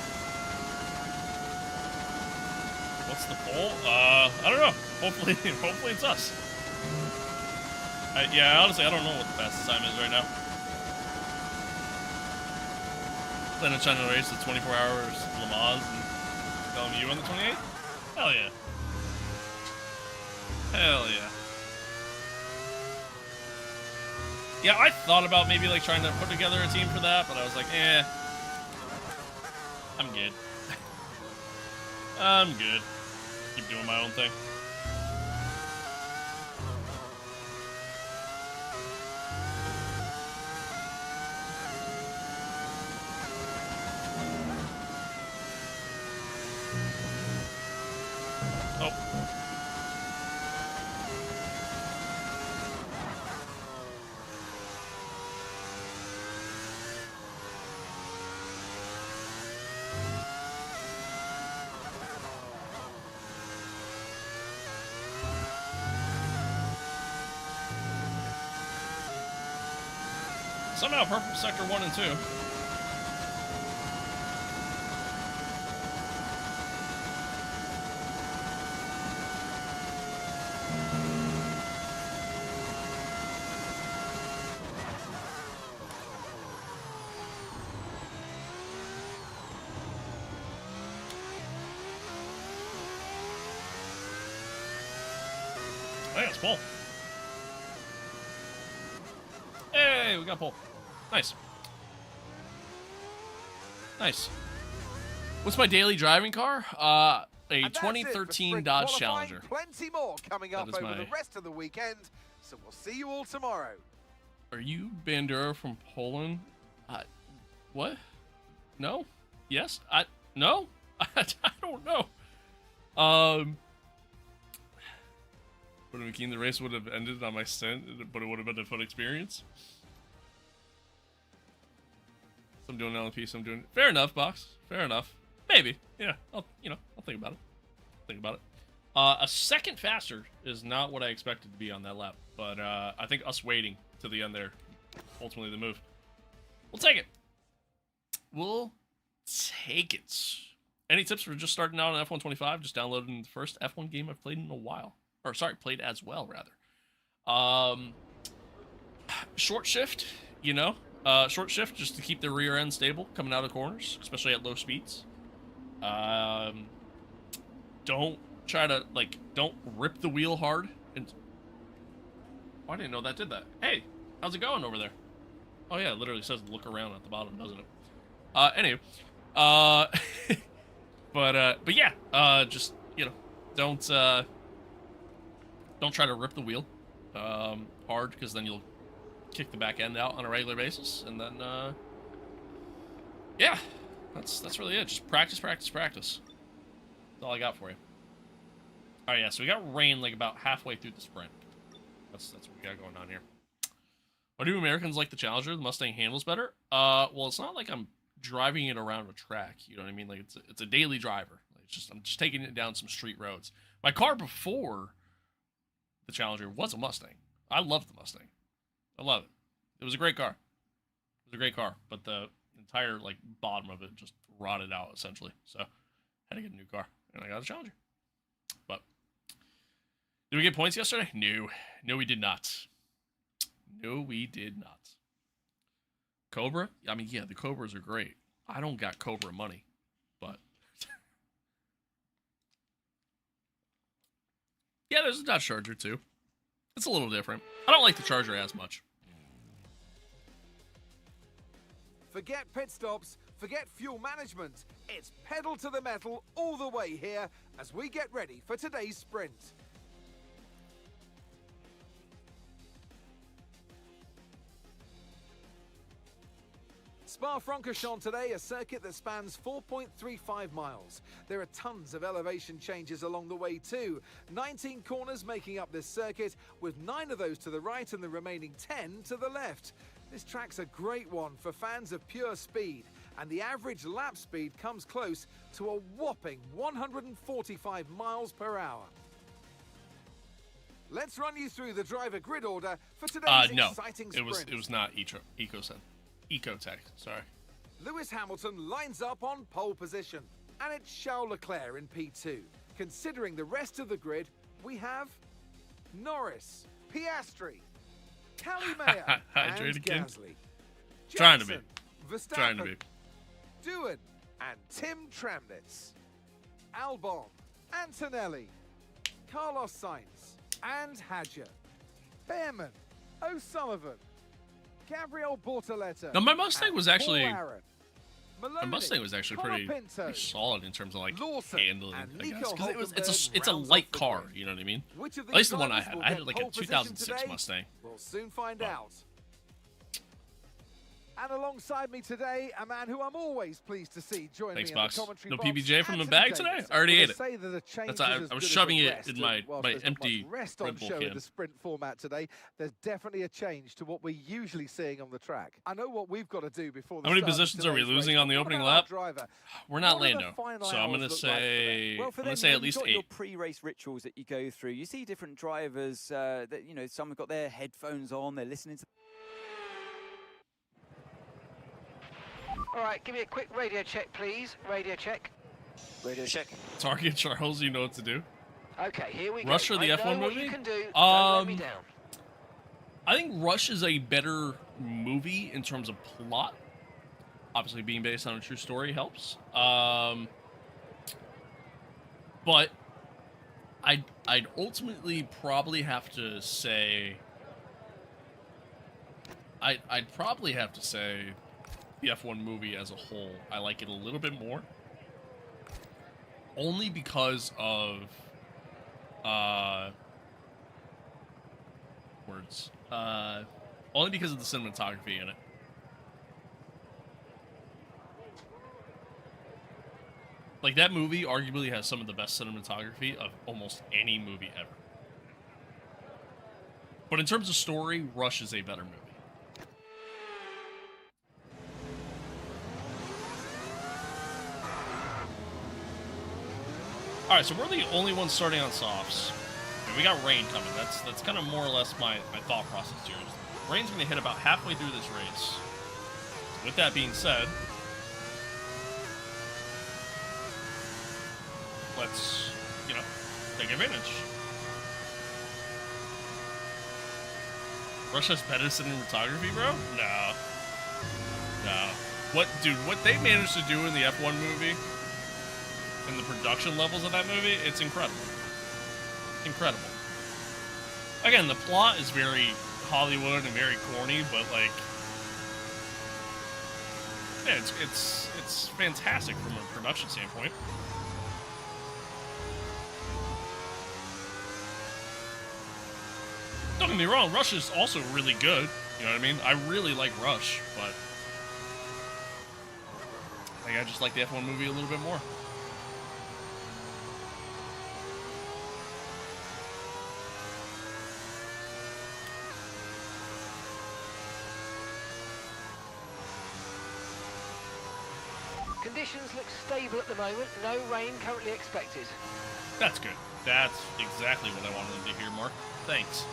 What's the poll? I don't know. Hopefully, hopefully it's us. Yeah, honestly, I don't know what the fastest time is right now. Then I'm trying to race the 24 hours Le Mans and telling you on the 28th? Hell yeah. Hell yeah. Yeah, I thought about maybe like trying to put together a team for that, but I was like, eh. I'm good. I'm good. Keep doing my own thing. Oh. Somehow purple sector 1 and 2. Oh yeah, it's pole. Hey, we got pole. Nice. Nice. What's my daily driving car? A 2013 Dodge Challenger. Plenty more coming up over the rest of the weekend, so we'll see you all tomorrow. Are you Bandura from Poland? What? No? Yes? No? I don't know. Would have been keen the race would have ended on my stint, but it would have been a fun experience. Some doing LMP, some doing. Fair enough, Box. Fair enough. Maybe. Yeah. I'll think about it. Think about it. A second faster is not what I expected to be on that lap, but I think us waiting to the end there, ultimately the move. We'll take it. We'll take it. Any tips for just starting out on F125? Just downloading the first F1 game I've played in a while. Or sorry, played as well rather. Short shift, you know. Short shift just to keep the rear end stable coming out of corners, especially at low speeds. Don't try to, like, don't rip the wheel hard. And oh, I didn't know that did that. Hey, how's it going over there? Oh yeah, it literally says look around at the bottom, doesn't it? Anyway. But yeah, just, you know, don't try to rip the wheel hard, because then you'll kick the back end out on a regular basis, and then yeah, that's really it. Just practice. That's all I got for you. All right, yeah. So we got rain like about halfway through the sprint. That's what we got going on here. Why do Americans like the Challenger? The Mustang handles better. Well, it's not like I'm driving it around a track. You know what I mean? Like it's a daily driver. Like I'm just taking it down some street roads. My car before the Challenger was a Mustang. I loved the Mustang. I love it. It was a great car. It was a great car, but the entire like bottom of it just rotted out essentially. So I had to get a new car, and I got a Challenger. But did we get points yesterday? No, we did not. No, we did not. Cobra? I mean, yeah, the Cobras are great. I don't got Cobra money, but yeah, there's a Dodge Charger too. It's a little different. I don't like the Charger as much. Forget pit stops, forget fuel management. It's pedal to the metal all the way here as we get ready for today's sprint. Spa-Francorchamps today, a circuit that spans 4.35 miles. There are tons of elevation changes along the way too. 19 corners making up this circuit, with 9 of those to the right and the remaining 10 to the left. This track's a great one for fans of pure speed, and the average lap speed comes close to a whopping 145 miles per hour. Let's run you through the driver grid order for today's exciting sprint. It was not Ecotech, sorry. Lewis Hamilton lines up on pole position, and it's Charles Leclerc in P2. Considering the rest of the grid, we have Norris, Piastri, Calimero, and Gasly. Trying to be. Verstappen, Trying to be. Doohan, and Tim Tramnitz. Albon, Antonelli, Carlos Sainz, and Hadjar. Behrman, O'Sullivan, Gabriel Bortoleto. Now my Mustang was actually Maloney, pretty solid in terms of like handling, I guess, because it's a light car. You know what I mean? At least the one I had. I had like a 2006 Mustang. We'll soon find out. And alongside me today, a man who I'm always pleased to see join me in the commentary No box. PBJ from the bag today? I already ate it. I was shoving it in my empty Red Bull can. In the sprint format today, there's definitely a change to what we're usually seeing on the track. I know what we've got to do before the How many start of positions are we today's losing race. on the What opening about our lap? driver? We're not What do the Lando, final so I'm hours gonna look like say Well, for I'm gonna them, say you know, at least you've got 8. your pre-race rituals that you go through. You see different drivers that, you know, some have got their headphones on, they're listening to. All right, give me a quick radio check, please. Radio check. Radio check. Target Charles, you know what to do. Okay, here we Rush go. for the I F1 know what movie? you can do. Don't let me down. I think Rush is a better movie in terms of plot. Obviously, being based on a true story helps. But I'd ultimately probably have to say I'd probably have to say the F1 movie as a whole. I like it a little bit more, only because of only because of the cinematography in it. Like, that movie arguably has some of the best cinematography of almost any movie ever. But in terms of story, Rush is a better movie. Alright, so we're the only ones starting on softs. And we got rain coming. That's kind of more or less my thought process here. Rain's going to hit about halfway through this race. With that being said, let's, you know, take advantage. Rush has better cinematography, bro? No. No. What they managed to do in the F1 movie, and the production levels of that movie, it's incredible. Incredible. Again, the plot is very Hollywood and very corny, but like, yeah, it's fantastic from a production standpoint. Don't get me wrong, Rush is also really good. You know what I mean? I really like Rush, but I think I just like the F1 movie a little bit more. Conditions look stable at the moment. No rain currently expected. That's good. That's exactly what I wanted to hear, Mark. Thanks.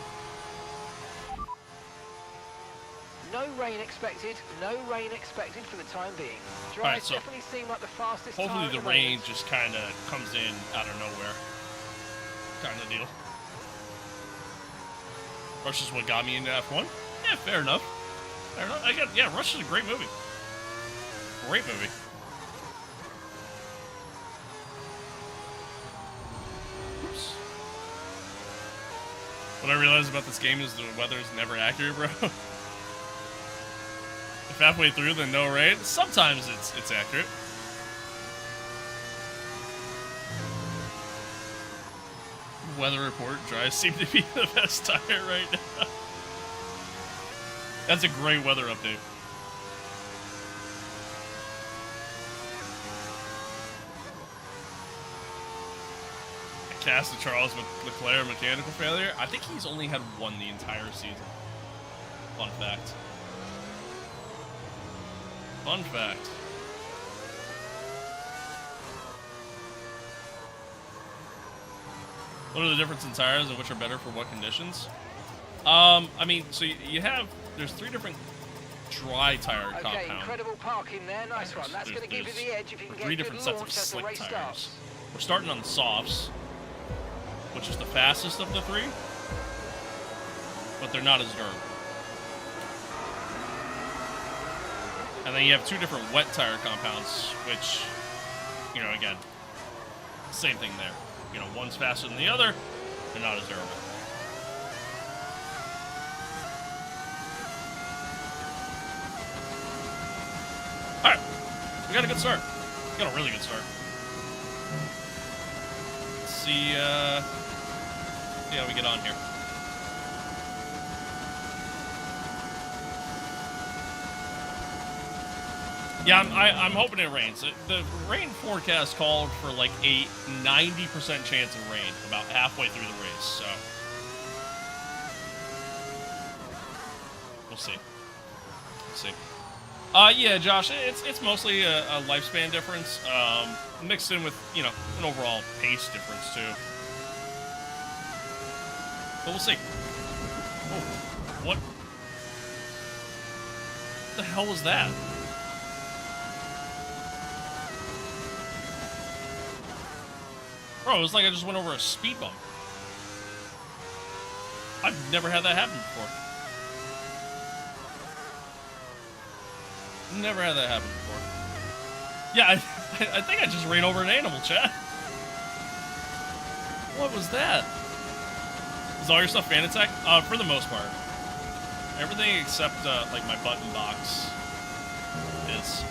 No rain expected. No rain expected for the time being. Drive Alright, so definitely seem like the fastest hopefully tire the at rain moment. just kind of comes in out of nowhere. Kind of deal. Rush is what got me into F1? Yeah, fair enough. Fair enough. Yeah, Rush is a great movie. Great movie. Oops. What I realized about this game is the weather is never accurate, bro. If halfway through, then no rain. Sometimes it's accurate. Weather report, dries seem to be the best tire right now. That's a great weather update. cast of Charles Leclerc mechanical failure. I think he's only had one the entire season. Fun fact. Fun fact. What are the differences in tires and which are better for what conditions? I mean, so you have, there's 3 different dry tire Okay, compounds. incredible parking there. Nice one. That's going to give you the edge if you can get 3 a good different sets of launch as the slick race tires. starts. We're starting on the softs, which is the fastest of the 3, but they're not as durable. And then you have 2 different wet tire compounds, which, you know, again, same thing there. You know, one's faster than the other, they're not as durable. Alright, we got a good start. We got a really good start. Let's see how we get on here. Yeah, I'm hoping it rains. The rain forecast called for like a 90% chance of rain about halfway through the race, so we'll see. We'll see. Yeah, Josh, it's mostly a lifespan difference, mixed in with, you know, an overall pace difference too. But we'll see. Oh, what the hell was that? Bro, it was like I just went over a speed bump. I've never had that happen before. Never had that happen before. Yeah, I think I just ran over an animal, chat. What was that? Is all your stuff fan attack? For the most part. Everything except, like, my button box is.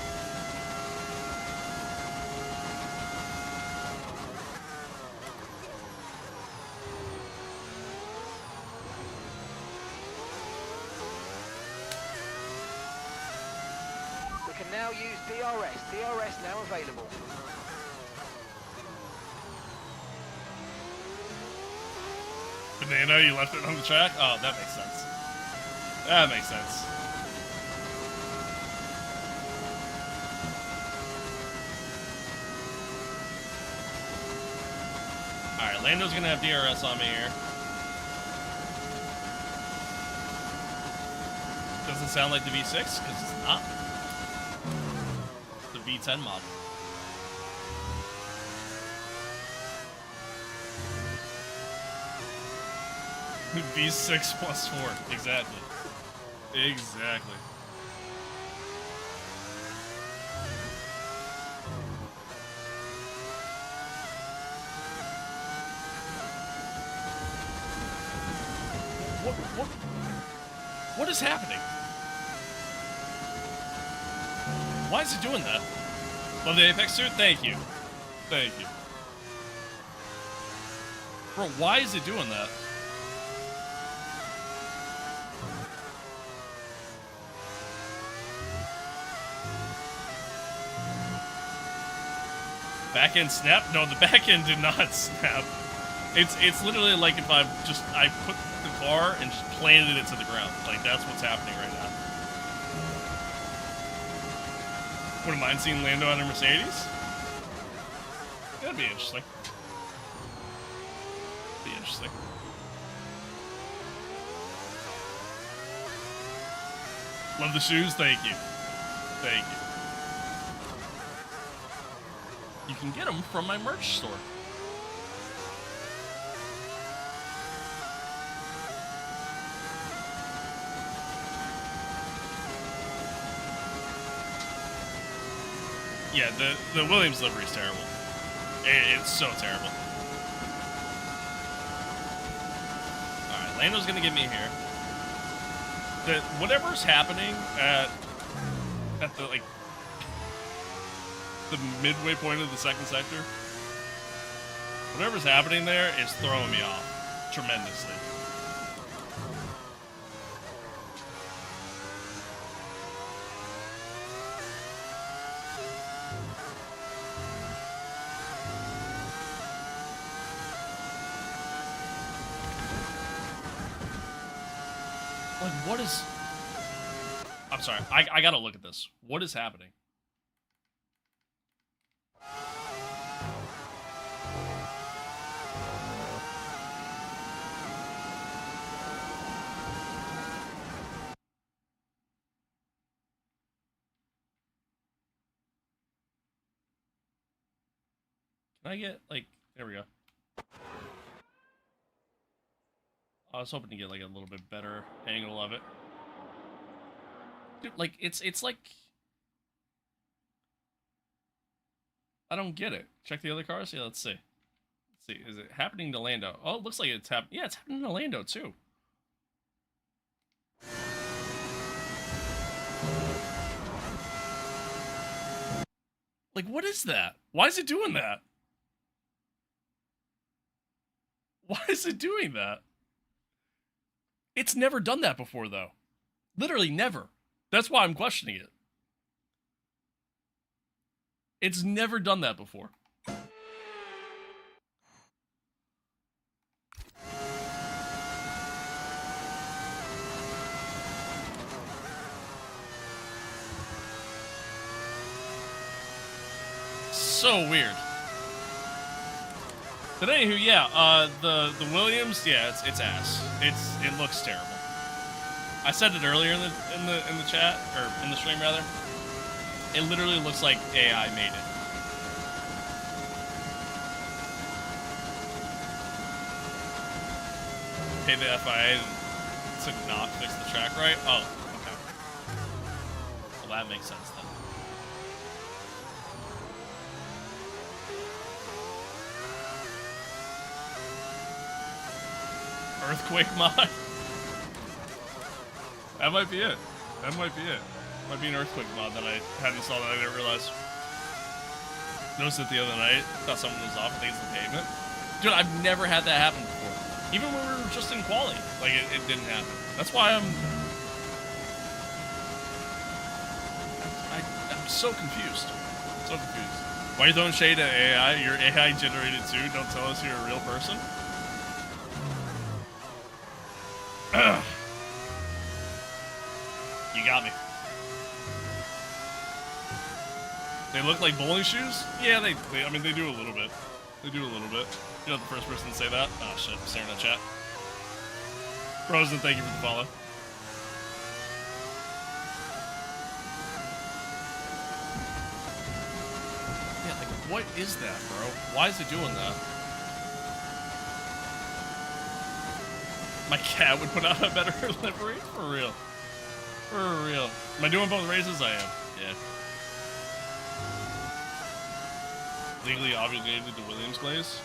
We can now use DRS. DRS now available. Banana, you left it on the track? Oh, that makes sense. That makes sense. Alright, Lando's gonna have DRS on me here. Doesn't sound like the V6, because it's not. The V10 model. V6 plus 4. Exactly. Exactly. What is happening? Why is it doing that? Love the Apex suit? Thank you. Thank you. Bro, why is it doing that? Back end snap? No, the back end did not snap. It's literally like if I put the car and just planted it to the ground. Like, that's what's happening right now. Wouldn't mind seeing Lando on a Mercedes? That'd be interesting. Be interesting. Love the shoes? Thank you. Thank you. You can get them from my merch store. Yeah, the Williams livery is terrible. It's so terrible. Alright, Lando's gonna get me here. Whatever's happening at the, like, the midway point of the second sector, whatever's happening there is throwing me off tremendously. What is... I'm sorry. I gotta look at this. What is happening? Can I get, like... There we go. I was hoping to get, like, a little bit better angle of it. Dude, like, it's like... I don't get it. Check the other cars? Yeah, let's see. Let's see. Is it happening to Lando? Oh, it looks like it's happening. Yeah, it's happening to Lando, too. Like, what is that? Why is it doing that? Why is it doing that? It's never done that before, though. Literally never. That's why I'm questioning it. It's never done that before. So weird. But anywho, yeah, the Williams, yeah, it's ass. It looks terrible. I said it earlier in the chat, or in the stream rather. It literally looks like AI made it. Pay the FIA to not fix the track right? Oh, okay. Well, that makes sense then. Earthquake mod? That might be it. That might be it. Might be an earthquake mod that I hadn't installed that I didn't realize. Noticed it the other night. Thought something was off. I think it's the pavement. Dude, I've never had that happen before. Even when we were just in quali. Like, it didn't happen. That's why I'm so confused. So confused. Why are you throwing shade at AI? You're AI generated too. Don't tell us you're a real person. Ugh. You got me. They look like bowling shoes? Yeah, I mean, they do a little bit. They do a little bit. You're not the first person to say that. Oh, shit. I'm staring at chat. Frozen, thank you for the follow. Yeah, like, what is that, bro? Why is it doing that? My cat would put out a better livery? For real. For real. Am I doing both races? I am. Yeah. Legally obligated to Williams glaze?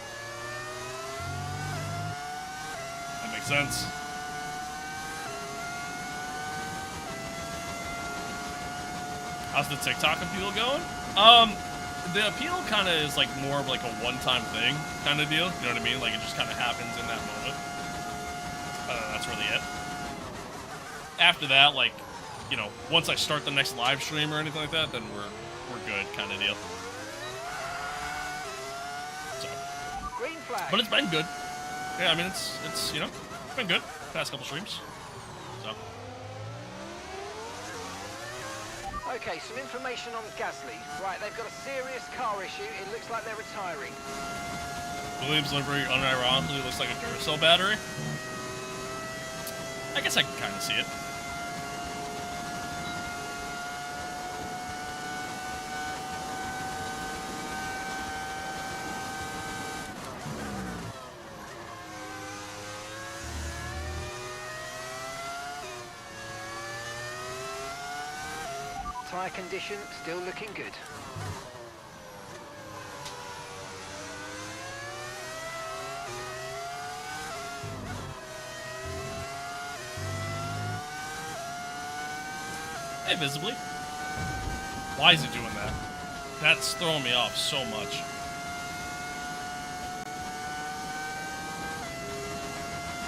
That makes sense. How's the TikTok appeal going? The appeal kind of is like more of like a one-time thing kind of deal. You know what I mean? Like it just kind of happens in that moment. That's really it. After that, like, you know, once I start the next live stream or anything like that, then we're good kind of deal. So. Green flag. But it's been good. Yeah, I mean, it's you know, it's been good. Past couple streams. So. Okay, some information on Gasly. Right, they've got a serious car issue. It looks like they're retiring. Williams livery unironically looks like a Duracell battery. I guess I can kind of see it. Tyre condition still looking good. Hey, visibly. Why is it doing that? That's throwing me off so much.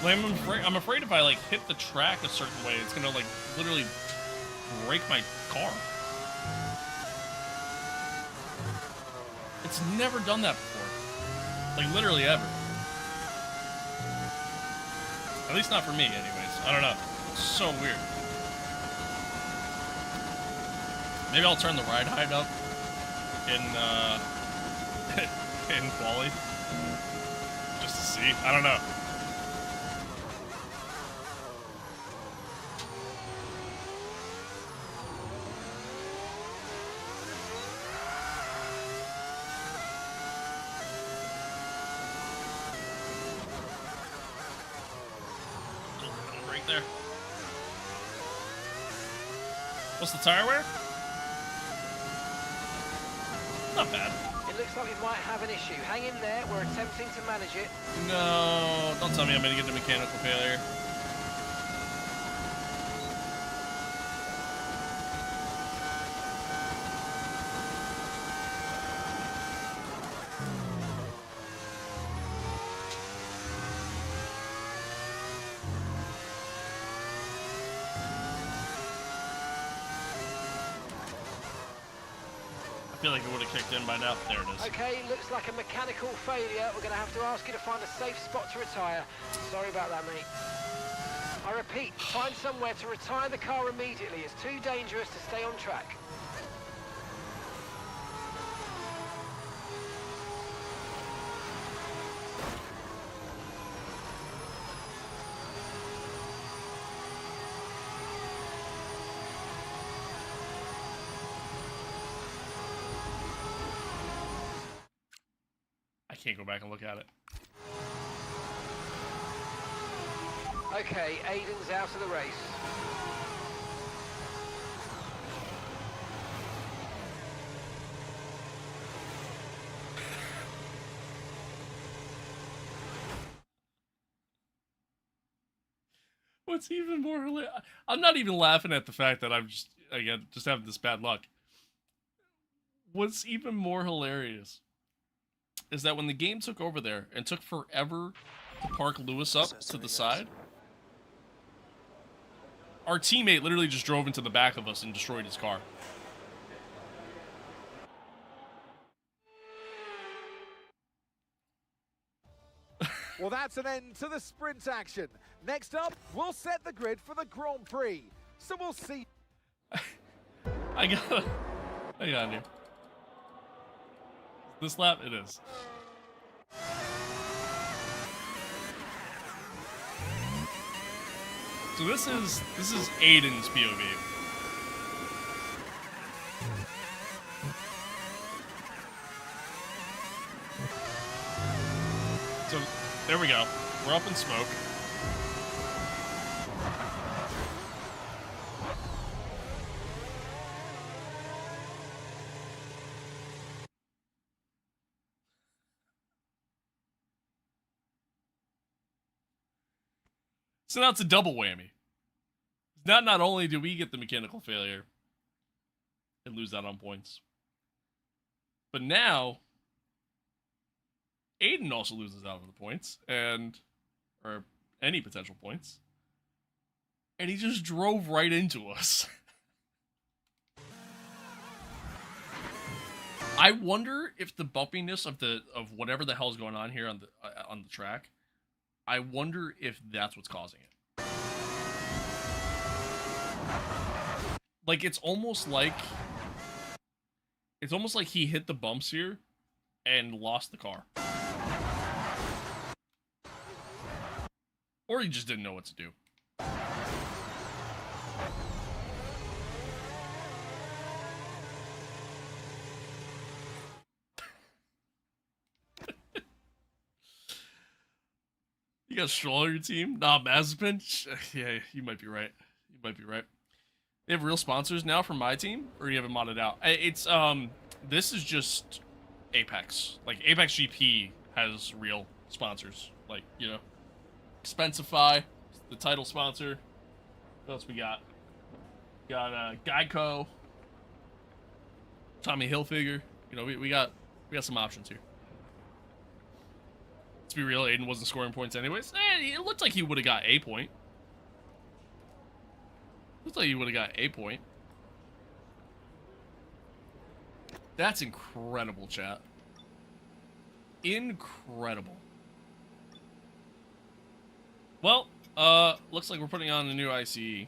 Like, I'm afraid if I like hit the track a certain way, it's gonna like literally break my car. It's never done that before. Like literally ever. At least not for me, anyways. I don't know. So weird. Maybe I'll turn the ride height up in in quali just to see. I don't know. Right there. What's the tire wear? Not bad. It looks like we might have an issue. Hang in there. We're attempting to manage it. No, don't tell me I'm gonna get a mechanical failure. I feel like it would have kicked in by now. There it is. Okay, looks like a mechanical failure. We're going to have to ask you to find a safe spot to retire. Sorry about that, mate. I repeat, find somewhere to retire the car immediately. It's too dangerous to stay on track. I can't go back and look at it. Okay, Aiden's out of the race. What's even more hilarious? I'm not even laughing at the fact that I'm just, again, just having this bad luck. What's even more hilarious is that when the game took over there and took forever to park Lewis up to the side, our teammate literally just drove into the back of us and destroyed his car. Well, that's an end to the sprint action. Next up, we'll set the grid for the Grand Prix. So we'll see. I got here. This lap, it is. So this is Aiden's POV. So there we go. We're up in smoke. So now it's a double whammy. Not only do we get the mechanical failure and lose out on points, but now Aiden also loses out on the points or any potential points, and he just drove right into us. I wonder if the bumpiness of whatever the hell's going on here on the track, I wonder if that's what's causing it. Like it's almost like he hit the bumps here and lost the car. Or he just didn't know what to do. You got Stroll on your team? Nah, Mazepin? Yeah, you might be right. You might be right. They have real sponsors now for my team? Or you have it modded out? It's, this is just Apex. Like, Apex GP has real sponsors. Like, you know, Expensify, the title sponsor. What else we got? We got, Geico. Tommy Hilfiger. You know, we got some options here. To be real, Aiden wasn't scoring points anyways. It looked like he would have got a point. Looks like he would have got a point. That's incredible, chat. Incredible. Well, Looks like we're putting on a new ICE.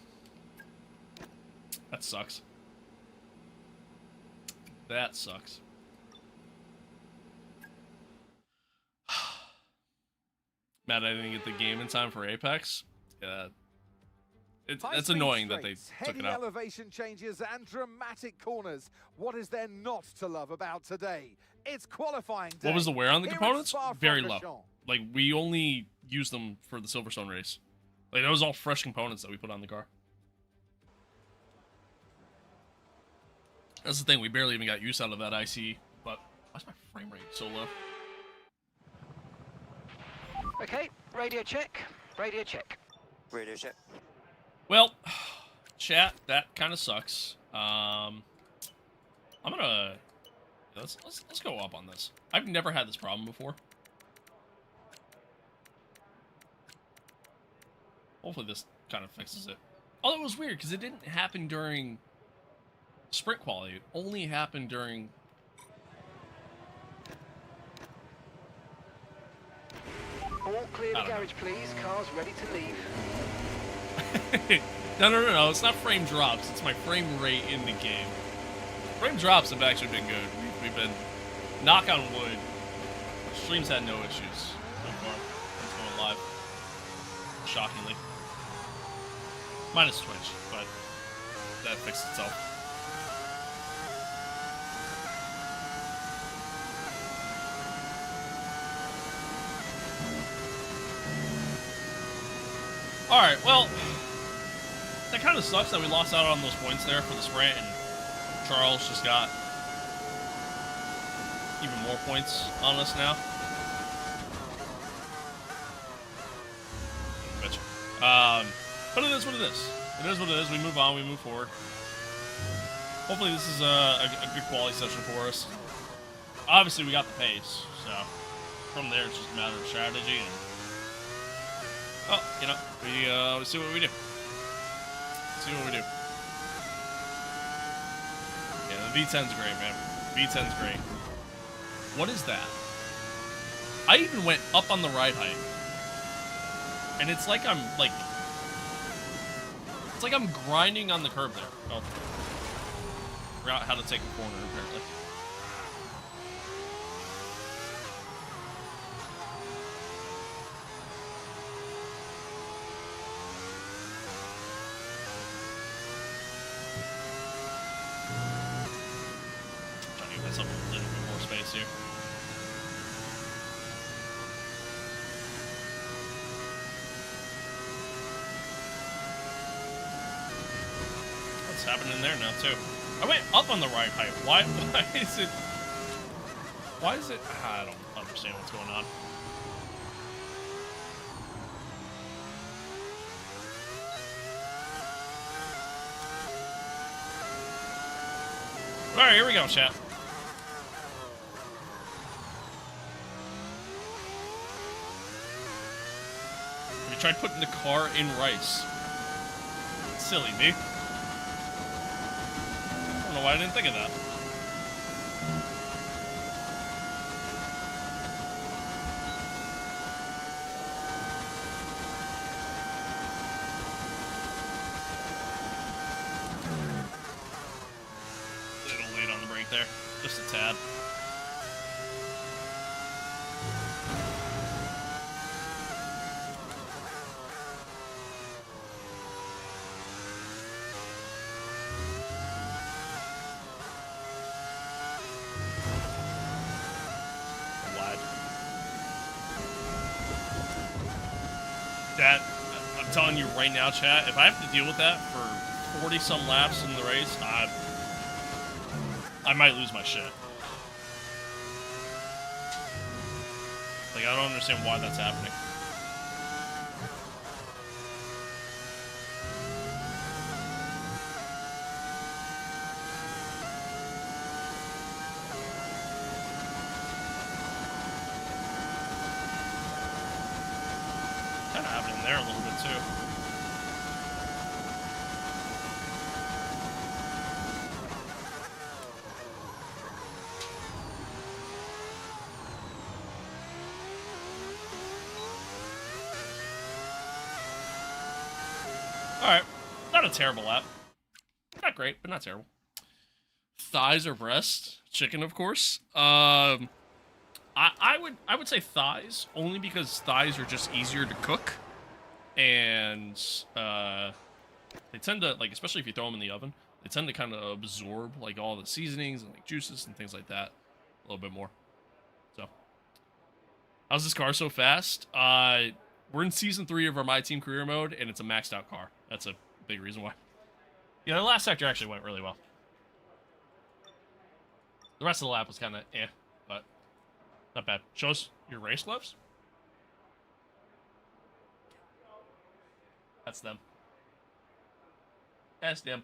That sucks. That sucks. Mad I didn't get the game in time for Apex. Yeah. It's annoying that they took it out. Heady elevation changes and dramatic corners. What is there not to love about today? It's qualifying day. What was the wear on the Here at components? Very low. Spa-Francorchamps. Like, we only used them for the Silverstone race. Like, that was all fresh components that we put on the car. That's the thing, we barely even got use out of that IC. But why's my frame rate so low? Okay, radio check. Radio check. Radio check. Well, chat, that kind of sucks. I'm gonna let's go up on this. I've never had this problem before. Hopefully this kind of fixes it. Although it was weird because it didn't happen during sprint quality. It only happened during. All clear the garage, please. Cars ready to leave. No. It's not frame drops. It's my frame rate in the game. Frame drops have actually been good. We've been, knock on wood, streams had no issues so far. It's going live. Shockingly. Minus Twitch, but that fixed itself. Alright, well, that kind of sucks that we lost out on those points there for the sprint, and Charles just got even more points on us now. Bitch. But it is what it is. It is what it is. We move on, we move forward. Hopefully this is a good quality session for us. Obviously we got the pace, so from there it's just a matter of strategy and oh, you know, we see what we do. See what we do. Yeah, the V10's great, man. V10's great. What is that? I even went up on the ride height. And it's like I'm, like... It's like I'm grinding on the curb there. Oh. Forgot how to take a corner, apparently. Myself a little bit more space here. What's happening there now too? I went up on the right height. Why is it? Why is it? I don't understand what's going on. All right, here we go, chat. Tried putting the car in rice. Silly, me. I don't know why I didn't think of that. A little late on the brake there. Just a tad. That, I'm telling you right now, chat, if I have to deal with that for 40-some laps in the race, I might lose my shit. Like, I don't understand why that's happening. Kind of happening there a little bit too. Alright. Not a terrible lap. Not great, but not terrible. Thighs or breast? Chicken, of course. I would say thighs, only because thighs are just easier to cook. And they tend to, like, especially if you throw them in the oven, they tend to kind of absorb, like, all the seasonings and, like, juices and things like that a little bit more. So, how's this car so fast? We're in Season 3 of our MYTEAM career mode, and it's a maxed out car. That's a big reason why. Yeah, the last sector actually went really well. The rest of the lap was kind of but not bad. Show us your race gloves. That's them. That's them.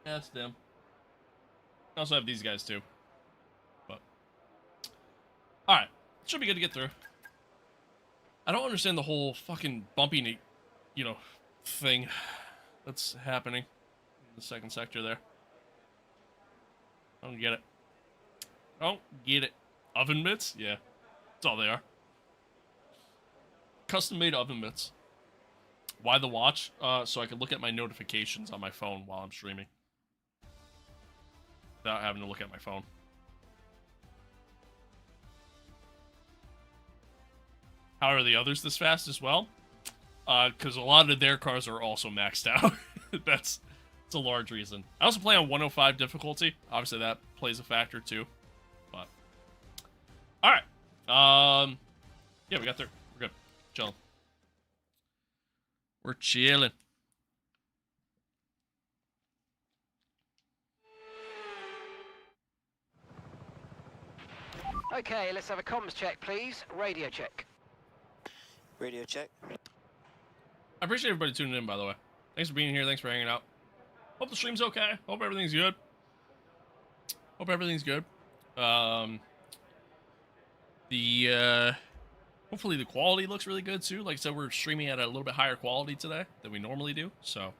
That's them. I also have these guys too. But alright. Should be good to get through. I don't understand the whole fucking bumping, you know, thing that's happening in the second sector there. I don't get it. I don't get it. Oven mitts? Yeah. That's all they are. Custom-made oven mitts. Why the watch? So I can look at my notifications on my phone while I'm streaming. Without having to look at my phone. How are the others this fast as well? Because a lot of their cars are also maxed out. That's a large reason. I also play on 105 difficulty. Obviously, that plays a factor too. But all right. Yeah, we got there. We're good. Chilling. We're chilling. Okay, let's have a comms check, please. Radio check. Radio check. I appreciate everybody tuning in, by the way. Thanks for being here. Thanks for hanging out. Hope the stream's okay. Hope everything's good. Hope everything's good. Hopefully the quality looks really good too. Like I said, we're streaming at a little bit higher quality today than we normally do. So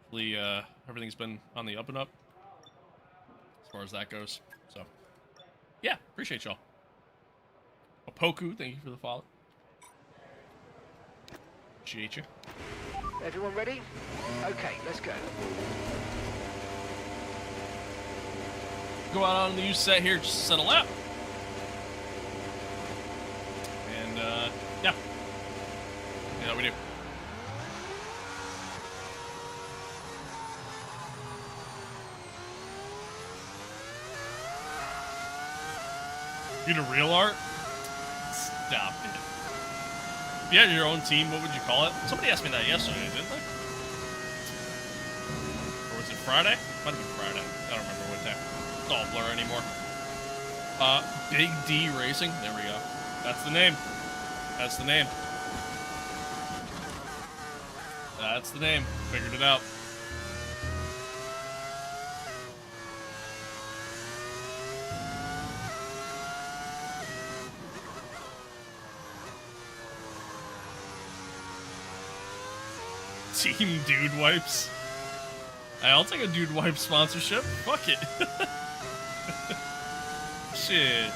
hopefully everything's been on the up and up as far as that goes. So yeah, appreciate y'all. Opoku, thank you for the follow. Appreciate you. Everyone ready? Okay, let's go. Go out on the use set here just to set a lap. And yeah. Yeah, we do. You do real art? Stop it. If you had your own team, what would you call it? Somebody asked me that yesterday, didn't they? Or was it Friday? Might have been Friday. I don't remember what day. It's all blur anymore. Big D Racing. There we go. That's the name. That's the name. That's the name. Figured it out. Team Dude Wipes. I'll take a Dude Wipe sponsorship. Fuck it. Shit.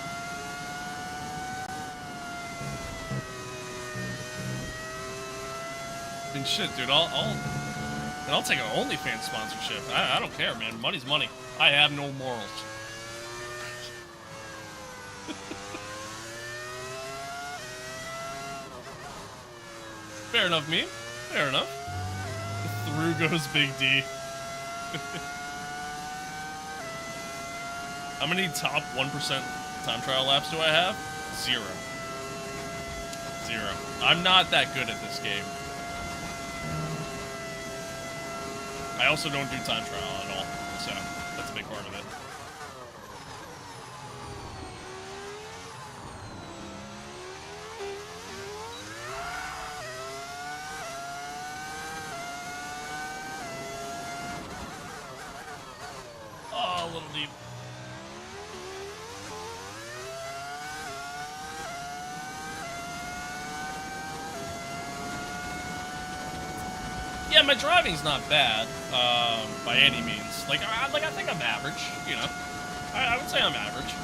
I mean, shit, dude. I'll take an OnlyFans sponsorship. I don't care, man. Money's money. I have no morals. Fair enough, me. Fair enough. Through goes Big D. How many top 1% time trial laps do I have? 0. 0. I'm not that good at this game. I also don't do time trial at all, so that's a big part of it. Oh, a little deep. Yeah, my driving's not bad, by any means. Like I think I'm average, you know. I would say I'm average.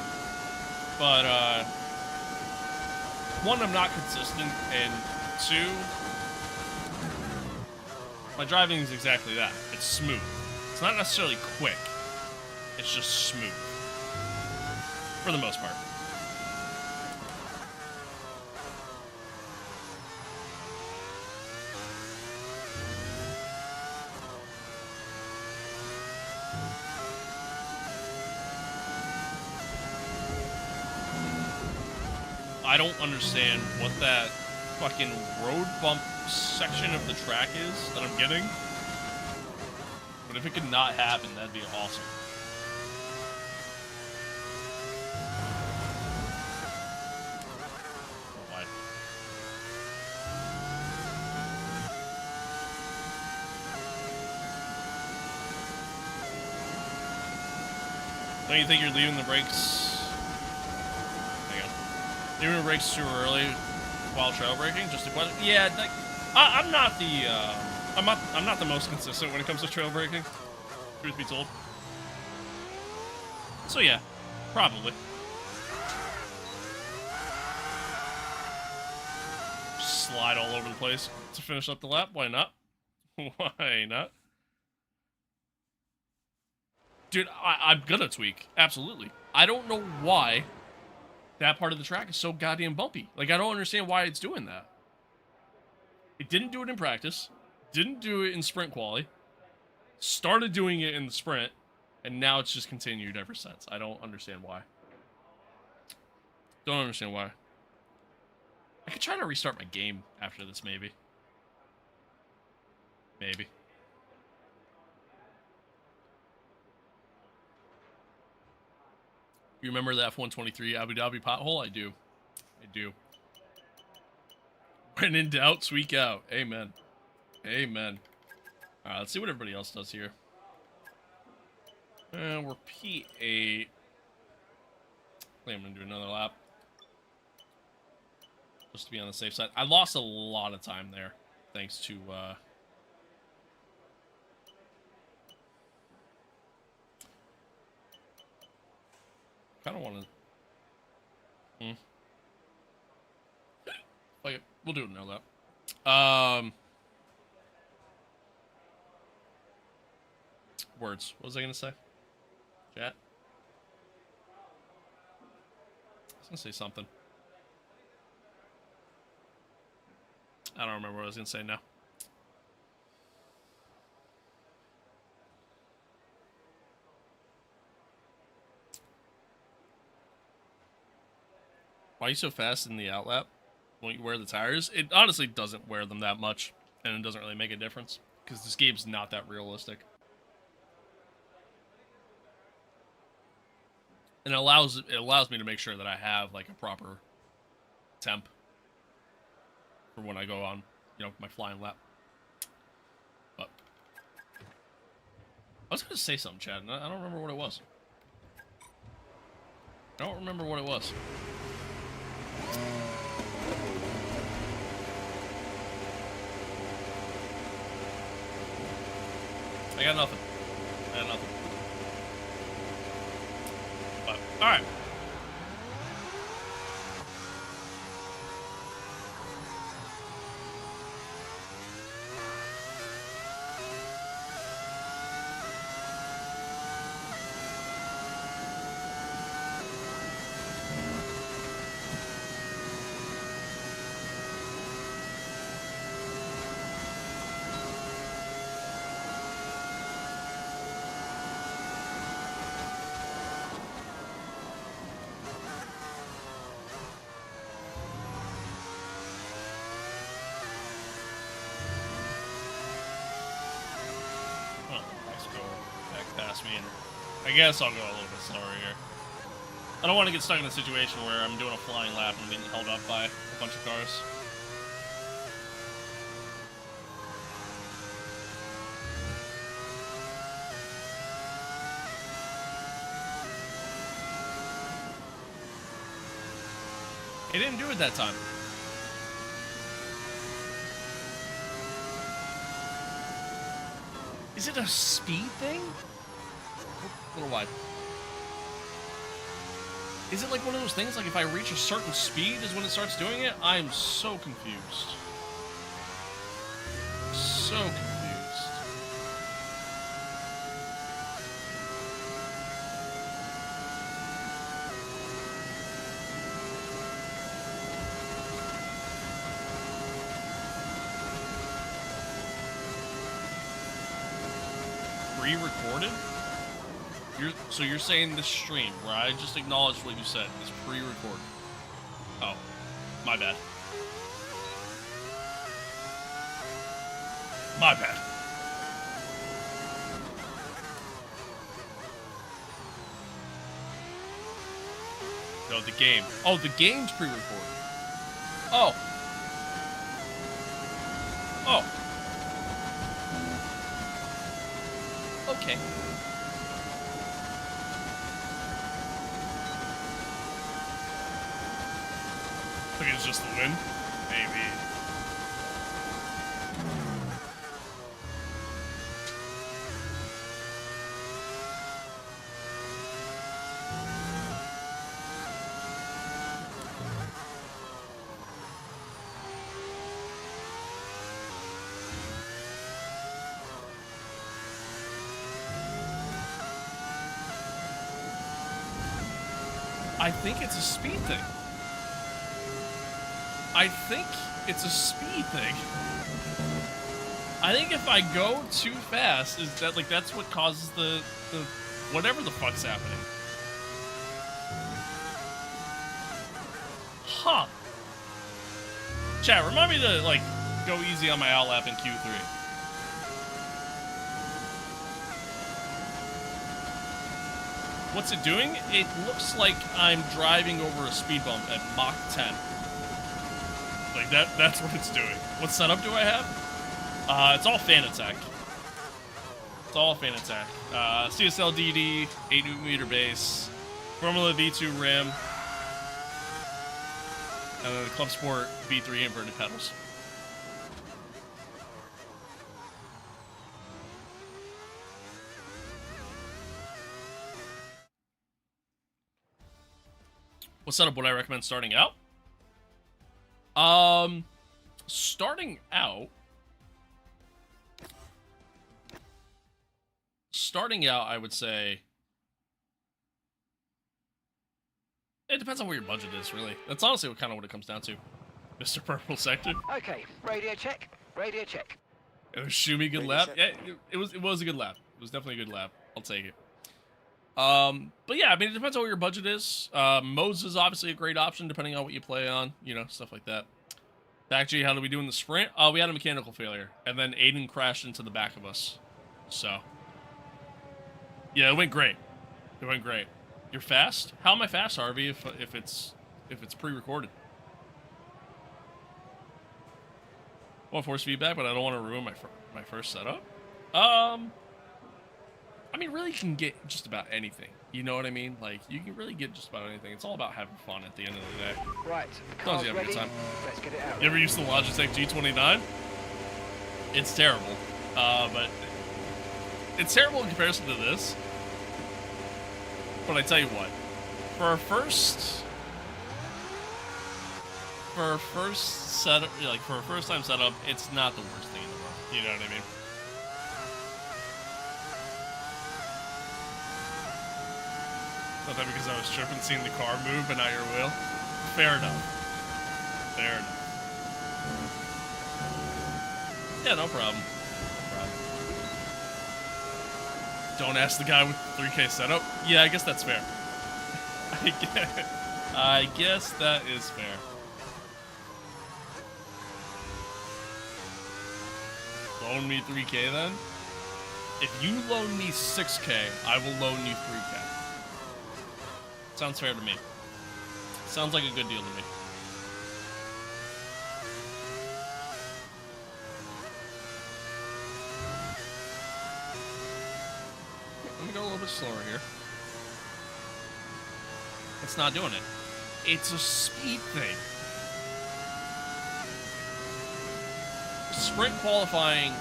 But, one, I'm not consistent, and 2, My driving is exactly that. It's smooth. It's not necessarily quick. It's just smooth. For the most part. I don't understand what that fucking road bump section of the track is that I'm getting. But if it could not happen, that'd be awesome. Oh, why? Don't you think you're leaving the brakes? Leaving the brakes too early while trail braking? Just a question. Yeah, like, I'm not the I'm not the most consistent when it comes to trail braking. Truth be told. So yeah, probably. Just slide all over the place to finish up the lap. Why not? Why not? Dude, I'm gonna tweak. Absolutely. I don't know why that part of the track is so goddamn bumpy. Like, I don't understand why it's doing that. It didn't do it in practice. Didn't do it in sprint quali. Started doing it in the sprint. And now it's just continued ever since. I don't understand why. Don't understand why. I could try to restart my game after this, maybe. Maybe. You remember the F125 Abu Dhabi pothole? I do. I do. When in doubt, tweak out. Amen. Amen. Alright, let's see what everybody else does here. We're P8. I think I'm going to do another lap. Just to be on the safe side. I lost a lot of time there. Thanks to, I don't want to. Fuck it. We'll do it now, that. Words. What was I gonna say? Chat. I was gonna say something. I don't remember what I was gonna say now. Why are you so fast in the outlap? Won't you wear the tires? It honestly doesn't wear them that much, and it doesn't really make a difference, because this game's not that realistic. And it allows me to make sure that I have, like, a proper temp for when I go on, you know, my flying lap. But I was going to say something, Chad, and I don't remember what it was. I don't remember what it was. I got nothing. I got nothing. But, alright. I guess I'll go a little bit slower here. I don't want to get stuck in a situation where I'm doing a flying lap and getting held up by a bunch of cars. He didn't do it that time. Is it a speed thing? A little wide. Is it like one of those things, like if I reach a certain speed is when it starts doing it? I am so confused. So confused. pre-recorded? So you're saying this stream, where I just acknowledged what you said, is pre-recorded. Oh, my bad. My bad. No, the game. Oh, the game's pre-recorded. Oh. Oh. Okay. I think it's just the win. Maybe. I think it's a speed thing. I think it's a speed thing. I think if I go too fast, is that like that's what causes the whatever the fuck's happening. Huh. Chat, remind me to like go easy on my outlap in Q3. What's it doing? It looks like I'm driving over a speed bump at Mach 10. Like that's what it's doing. What setup do I have? It's all fan attack. It's all fan attack. CSL DD, 8 Nm base, Formula V2 rim, and then the Club Sport V3 inverted pedals. What setup would I recommend starting out? Starting out, I would say it depends on where your budget is, really. That's honestly kind of what it comes down to, Mr. Purple Sector. Okay, radio check. Radio check. It was Shumi, good lap. Yeah, it was a good lap. It was definitely a good lap. I'll take it. But yeah, I mean, it depends on what your budget is. Modes is obviously a great option depending on what you play on, you know, stuff like that. Actually, how did we do in the sprint? We had a mechanical failure, and then Aiden crashed into the back of us. So, yeah, it went great. It went great. You're fast? How am I fast, Harvey? If it's pre-recorded? I want force feedback, but I don't want to ruin my first setup. I mean, really, you can get just about anything. You know what I mean? Like, you can really get just about anything. It's all about having fun at the end of the day. Right. As long as you have a good time. Let's get it out. You ever used the Logitech G29? It's terrible. But it's terrible in comparison to this. But I tell you what, for a first setup, like for a first time setup, it's not the worst thing in the world. You know what I mean? Not that because I was tripping seeing the car move but not your wheel. Fair enough. Fair enough. Yeah, no problem. No problem. Don't ask the guy with the 3K setup? Yeah, I guess that's fair. I guess that is fair. Loan me 3K then? If you loan me 6K, I will loan you 3K. Sounds fair to me. Sounds like a good deal to me. Let me go a little bit slower here. It's not doing it. It's a speed thing. Sprint qualifying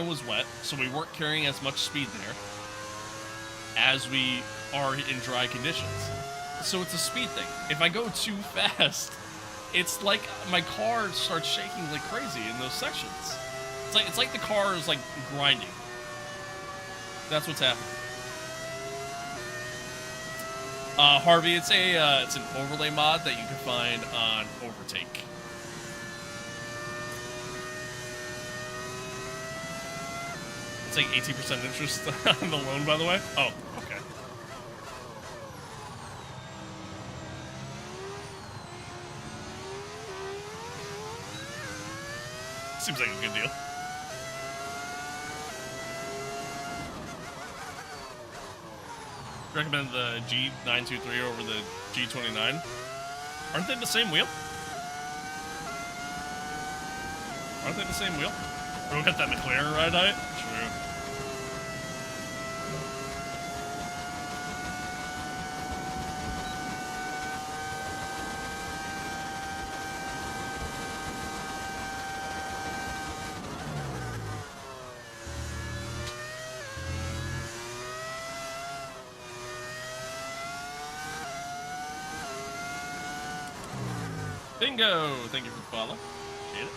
was wet, so we weren't carrying as much speed there as we are in dry conditions. So it's a speed thing. If I go too fast, it's like my car starts shaking like crazy in those sections. It's like the car is like grinding. That's what's happening. Harvey, it's an overlay mod that you can find on Overtake. It's like 18% interest on the loan, by the way. Oh, okay. Seems like a good deal. Recommend the G923 over the G29. Aren't they the same wheel? Aren't they the same wheel? We'll get that McLaren ride height? True. Bingo! Thank you for the follow. Appreciate it.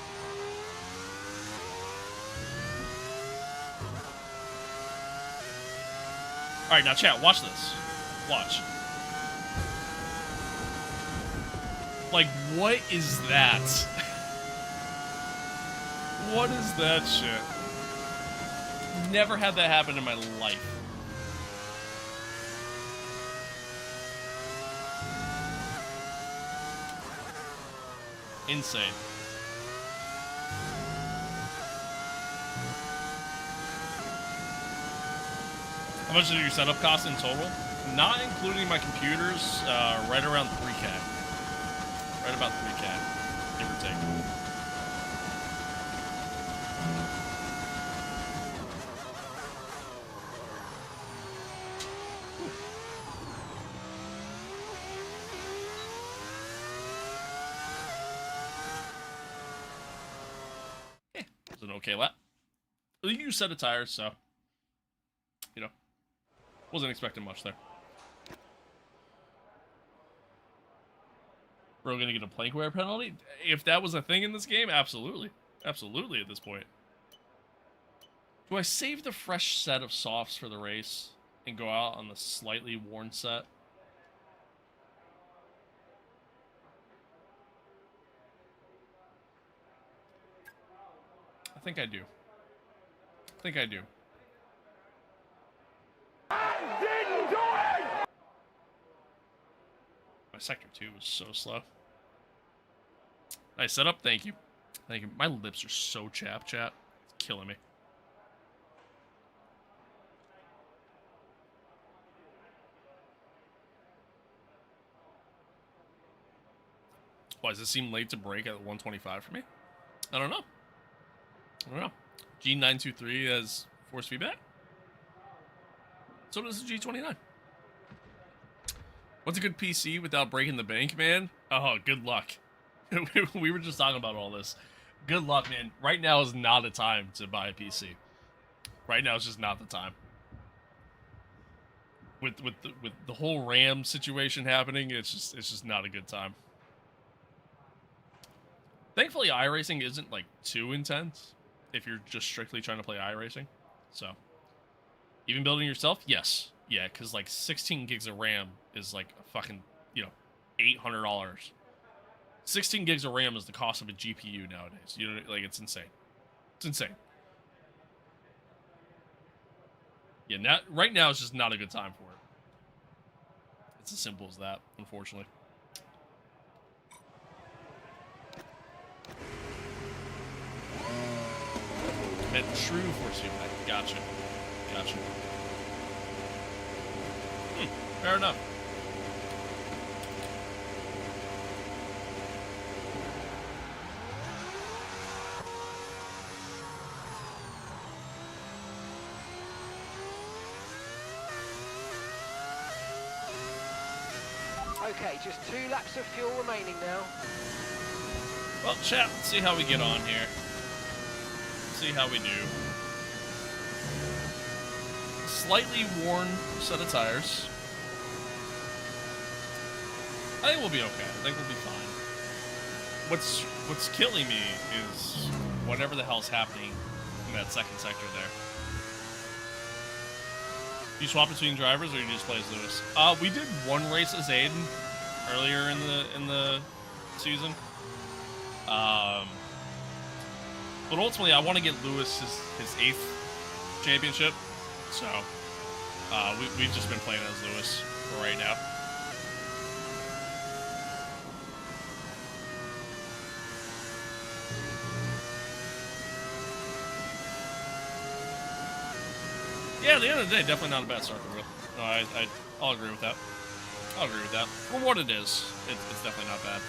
Alright, now chat, watch this. Watch. Like, what is that? What is that shit? Never had that happen in my life. Insane. How much did your setup cost in total? Not including my computers, right around 3K. Right about 3K, give or take. It was an okay lap. A new set of tires, so, you know, wasn't expecting much there. We're gonna get a plank wear penalty? If that was a thing in this game, absolutely. Absolutely at this point. Do I save the fresh set of softs for the race and go out on the slightly worn set? I think I do. I think I do. My sector 2 was so slow. Nice setup, thank you. Thank you. My lips are so chapped, chat. It's killing me. Why does it seem late to break at 125 for me? I don't know. I don't know. G923 has force feedback. So does the G29. What's a good PC without breaking the bank, man? Oh, good luck. We were just talking about all this. Good luck, man. Right now is not a time to buy a PC. Right now is just not the time. With the whole RAM situation happening, it's just not a good time. Thankfully, iRacing isn't like too intense if you're just strictly trying to play iRacing. So, even building yourself, yes, yeah, because like 16 gigs of RAM is like a fucking, you know, $800. 16 gigs of RAM is the cost of a GPU nowadays. You know, like, it's insane. It's insane. Yeah, right now it's just not a good time for it. It's as simple as that, unfortunately. Meant true force feedback. Gotcha. Gotcha. Fair enough. Okay, just 2 laps of fuel remaining now. Well, chat, let's see how we get on here. See how we do. Slightly worn set of tires. I think we'll be okay. I think we'll be fine. What's killing me is whatever the hell's happening in that second sector there. Do you swap between drivers or you just play as Lewis? We did one race as Aiden earlier in the season. But ultimately, I want to get Lewis his 8th championship. So we've just been playing as Lewis for right now. Yeah, at the end of the day, definitely not a bad start for real. No, I'll agree with that. I'll agree with that. For what it is, it's definitely not bad.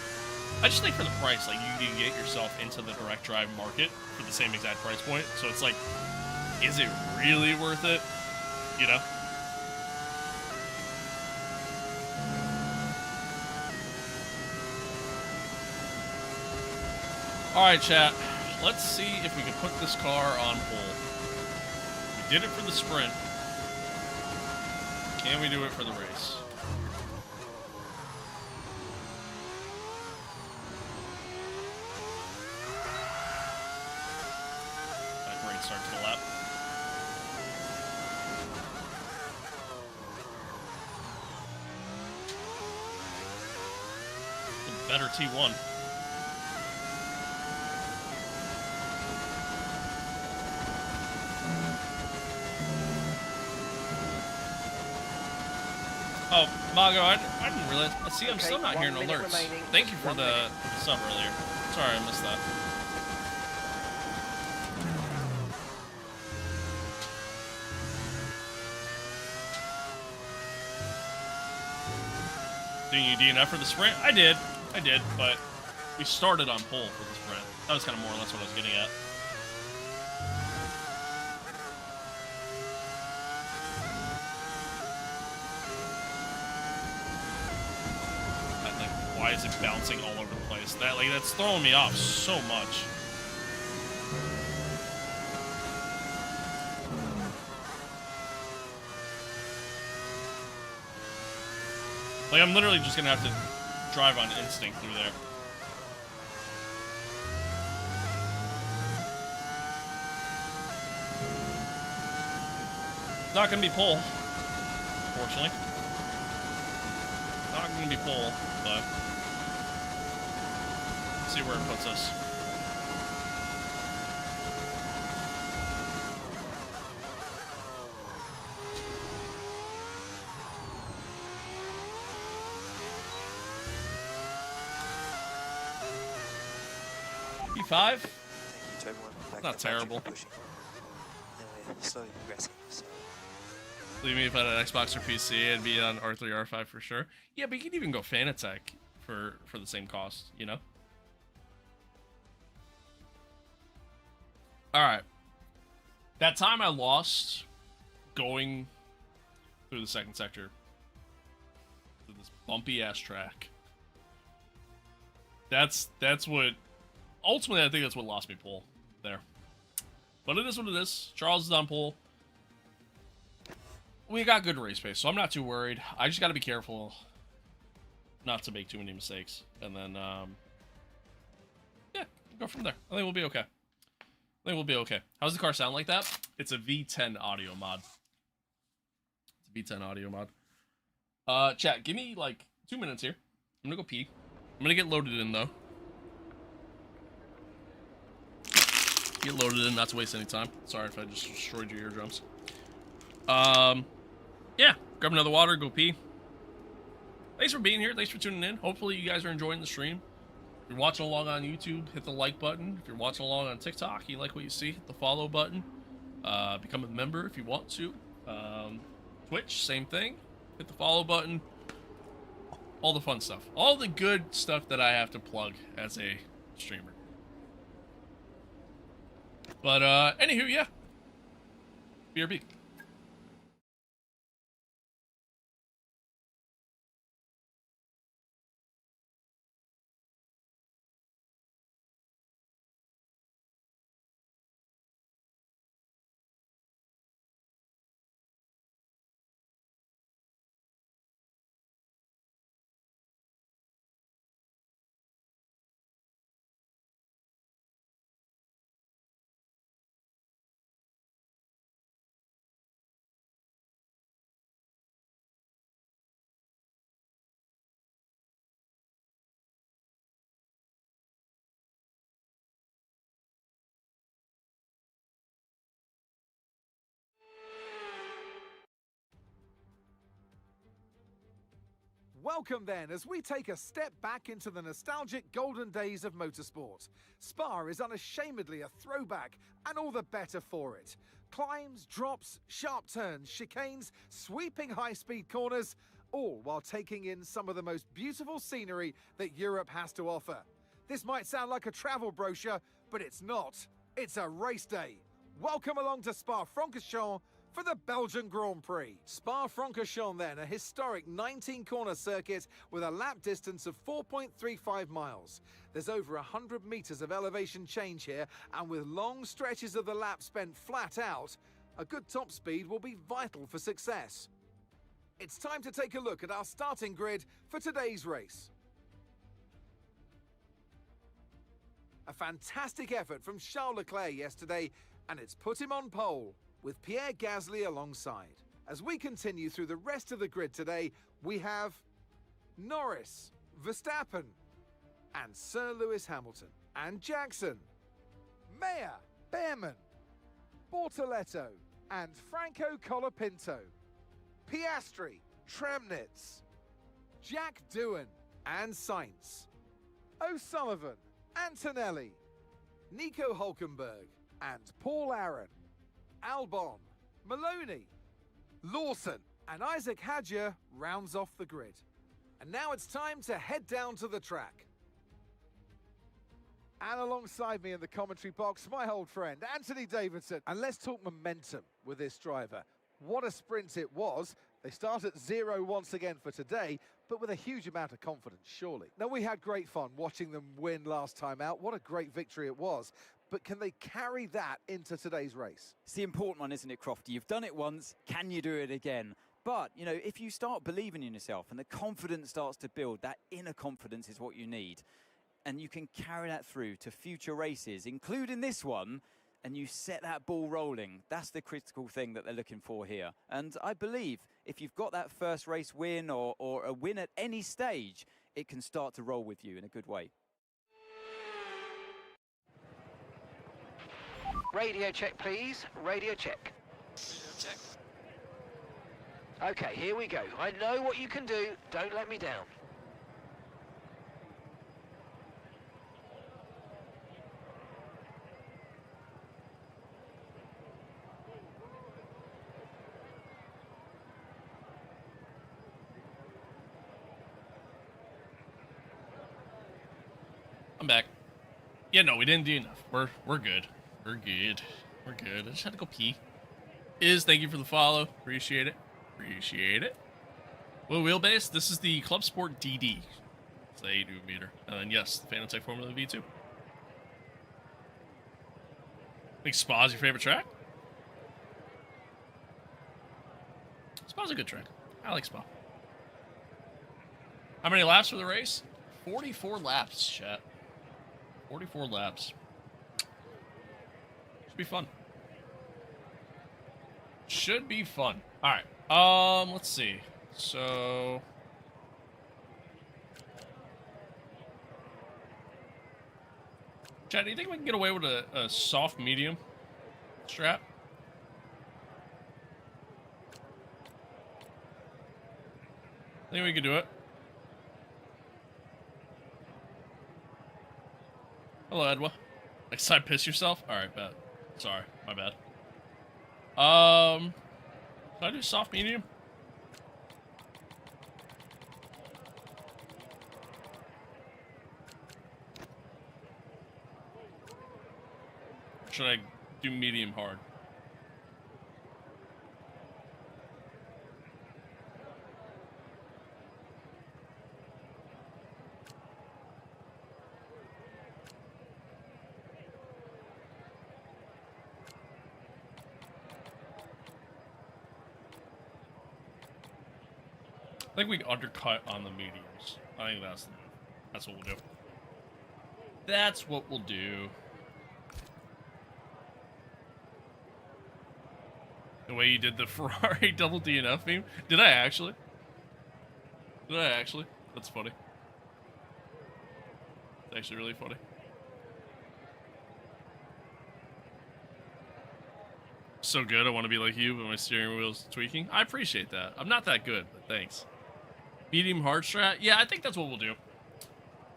I just think for the price, like, you can get yourself into the direct drive market for the same exact price point. So it's like, is it really worth it? You know? Alright, chat. Let's see if we can put this car on pole. We did it for the sprint. Can we do it for the race? Great start to the lap. A better T1. Oh, Mago, I didn't realize. See, I'm still not hearing alerts. Thank you for the sub earlier. Sorry, I missed that. Doing you DNF for the sprint? I did, but we started on pole for the sprint. That was kind of more or less what I was getting at. Why is it bouncing all over the place? That's throwing me off so much. Like, I'm literally just gonna have to drive on instinct through there. Not gonna be pole, unfortunately. Not gonna be pole, but see where it puts us. P5? Not terrible. Slowly progressing. So. Believe me, if I had an Xbox or PC, it'd be on R3, R5 for sure. Yeah, but you could even go Fanatec for the same cost, you know? Alright. That time I lost going through the second sector. Through this bumpy-ass track. That's what... Ultimately, I think that's what lost me pole there. But it is what it is. Charles is on pole. We got good race pace, so I'm not too worried. I just got to be careful not to make too many mistakes. And then, yeah, go from there. I think we'll be okay. I think we'll be okay. How's the car sound like that? It's a V10 audio mod. It's a V10 audio mod. Chat, give me, like, 2 minutes here. I'm gonna go pee. I'm gonna get loaded in, though. Get loaded in, not to waste any time. Sorry if I just destroyed your eardrums. Yeah, grab another water, go pee. Thanks for being here. Thanks for tuning in. Hopefully you guys are enjoying the stream. If you're watching along on YouTube, hit the like button. If you're watching along on TikTok, you like what you see, hit the follow button. Become a member if you want to. Twitch, same thing. Hit the follow button. All the fun stuff. All the good stuff that I have to plug as a streamer. But, anywho, yeah. BRB. Welcome then, as we take a step back into the nostalgic golden days of motorsport. Spa is unashamedly a throwback, and all the better for it. Climbs, drops, sharp turns, chicanes, sweeping high-speed corners, all while taking in some of the most beautiful scenery that Europe has to offer. This might sound like a travel brochure, but it's not. It's a race day. Welcome along to Spa-Francorchamps for the Belgian Grand Prix. Spa-Francorchamps then, a historic 19-corner circuit with a lap distance of 4.35 miles. There's over 100 meters of elevation change here, and with long stretches of the lap spent flat out, a good top speed will be vital for success. It's time to take a look at our starting grid for today's race. A fantastic effort from Charles Leclerc yesterday, and it's put him on pole, with Pierre Gasly alongside. As we continue through the rest of the grid today, we have Norris, Verstappen, and Sir Lewis Hamilton, and Jackson, Mayer, Behrman, Bortoletto, and Franco Colapinto, Piastri, Tremnitz, Jack Doohan, and Sainz, O'Sullivan, Antonelli, Nico Hulkenberg, and Paul Aron, Albon, Maloney, Lawson, and Isaac Hadjar rounds off the grid. And now it's time to head down to the track. And alongside me in the commentary box, my old friend, Anthony Davidson. And let's talk momentum with this driver. What a sprint it was. They start at 0 once again for today, but with a huge amount of confidence, surely. Now, we had great fun watching them win last time out. What a great victory it was. But can they carry that into today's race? It's the important one, isn't it, Crofty? You've done it once, can you do it again? But, you know, if you start believing in yourself and the confidence starts to build, that inner confidence is what you need. And you can carry that through to future races, including this one, and you set that ball rolling. That's the critical thing that they're looking for here. And I believe if you've got that first race win or a win at any stage, it can start to roll with you in a good way. Radio check, please. Radio check. Check. Okay, here we go. I know what you can do. Don't let me down. I'm back. Yeah, no, we didn't do enough. We're good. We're good. We're good. I just had to go pee. Thank you for the follow. Appreciate it. Appreciate it. Well, wheelbase, this is the Club Sport DD. It's the 8 meter. And then, yes, the Fanatec Formula V2. I think Spa's your favorite track? Spa's a good track. I like Spa. How many laps for the race? 44 laps, chat. 44 laps. Should be fun. Should be fun. All right. Let's see. So, Chad, do you think we can get away with a soft medium strap? I think we can do it. Hello, Edwa. Like, side piss yourself? Alright, bad. Sorry, my bad. Can I do soft medium? Or should I do medium hard? I think we undercut on the mediums. I think that's what we'll do. That's what we'll do. The way you did the Ferrari double DNF meme. Did I actually? Did I actually? That's funny. It's actually really funny. So good, I want to be like you, but my steering wheel's tweaking. I appreciate that. I'm not that good, but thanks. Medium hard strat? Yeah, I think that's what we'll do.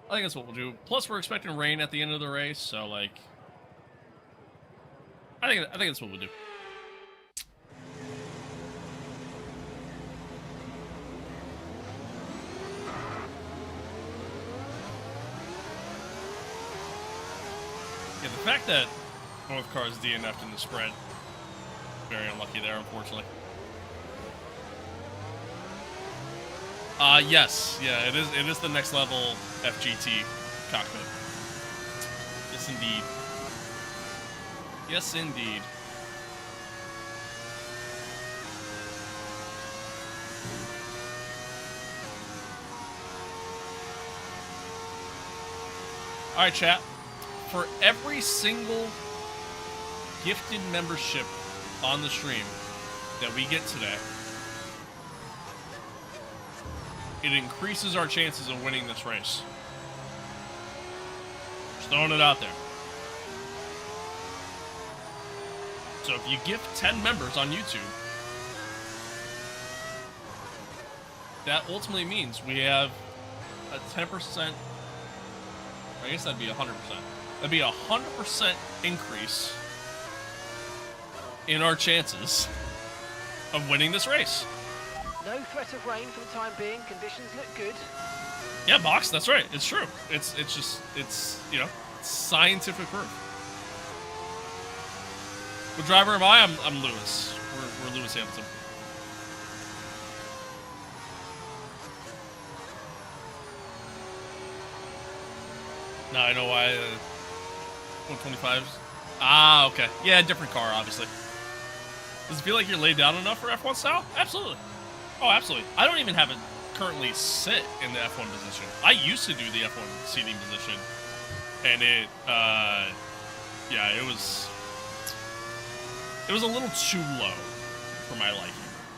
I think that's what we'll do. Plus, we're expecting rain at the end of the race, so like, I think that's what we'll do. Yeah, the fact that both cars DNF'd in the spread, very unlucky there, unfortunately. Yes, yeah, it is the next level FGT cockpit. Yes, indeed. Yes, indeed. All right, chat. For every single gifted membership on the stream that we get today, it increases our chances of winning this race. Just throwing it out there. So if you gift 10 members on YouTube, that ultimately means we have a 10%, I guess that'd be 100%. That'd be a 100% increase in our chances of winning this race. No threat of rain for the time being. Conditions look good. Yeah, Box, that's right. It's true. It's you know, scientific proof. What driver am I? I'm Lewis. We're Lewis Hamilton. Now I know why 125s. Ah, okay. Yeah, different car, obviously. Does it feel like you're laid down enough for F1 style? Absolutely. Oh, absolutely. I don't even have it currently sit in the F1 position. I used to do the F1 seating position, and it, yeah, it was a little too low for my liking.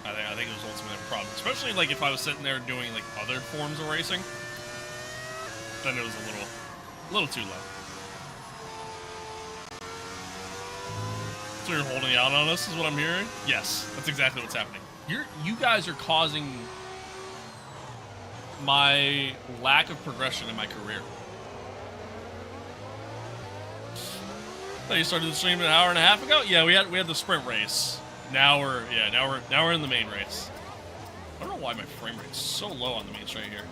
I think it was ultimately a problem, especially like if I was sitting there doing like other forms of racing. Then it was a little too low. So you're holding out on us, is what I'm hearing? Yes, that's exactly what's happening. You guys are causing my lack of progression in my career. So you started the stream an hour and a half ago? Yeah, we had the sprint race. Now we're in the main race. I don't know why my frame rate is so low on the main straight here.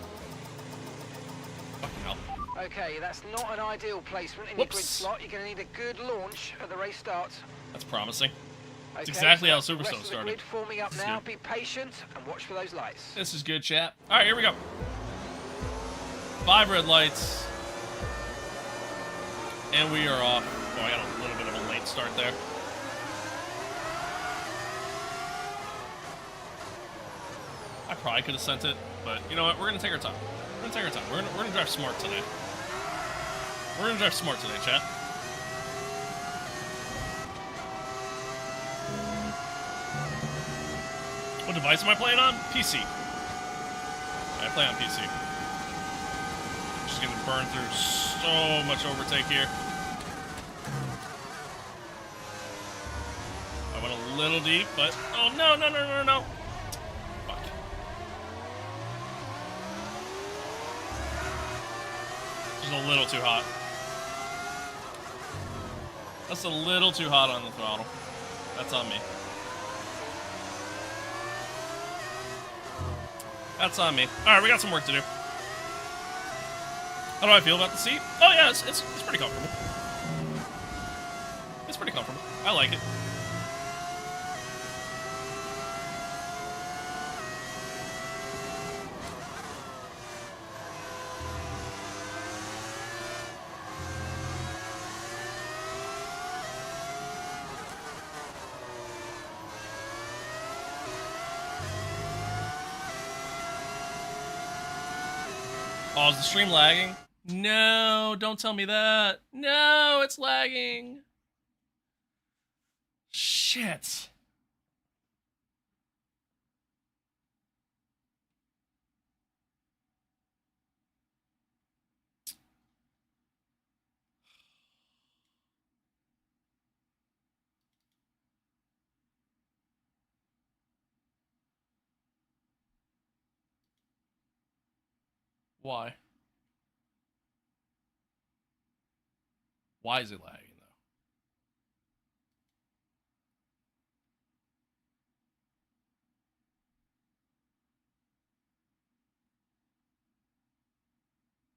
Fucking hell. Okay, that's not an ideal placement in your grid slot. You're going to need a good launch at the race start. That's promising. That's Okay, exactly so how the rest Superstone of the started. grid forming up now. Be patient and watch for those lights. This is good, chat. All right, here we go. 5 red lights. And we are off. Oh, I got a little bit of a late start there. I probably could have sent it, but you know what? We're going to take our time. We're going to take our time. We're going to drive smart today. We're going to drive smart today, chat. What device am I playing on? PC. Yeah, I play on PC. Just going to burn through so much overtake here. I went a little deep, but... Oh, no. Fuck. Just a little too hot. That's a little too hot on the throttle. That's on me. That's on me. Alright, we got some work to do. How do I feel about the seat? Oh yeah, it's pretty comfortable. It's pretty comfortable. I like it. Oh, is the stream lagging? No, don't tell me that. No, it's lagging. Shit. Why? Why is it lagging?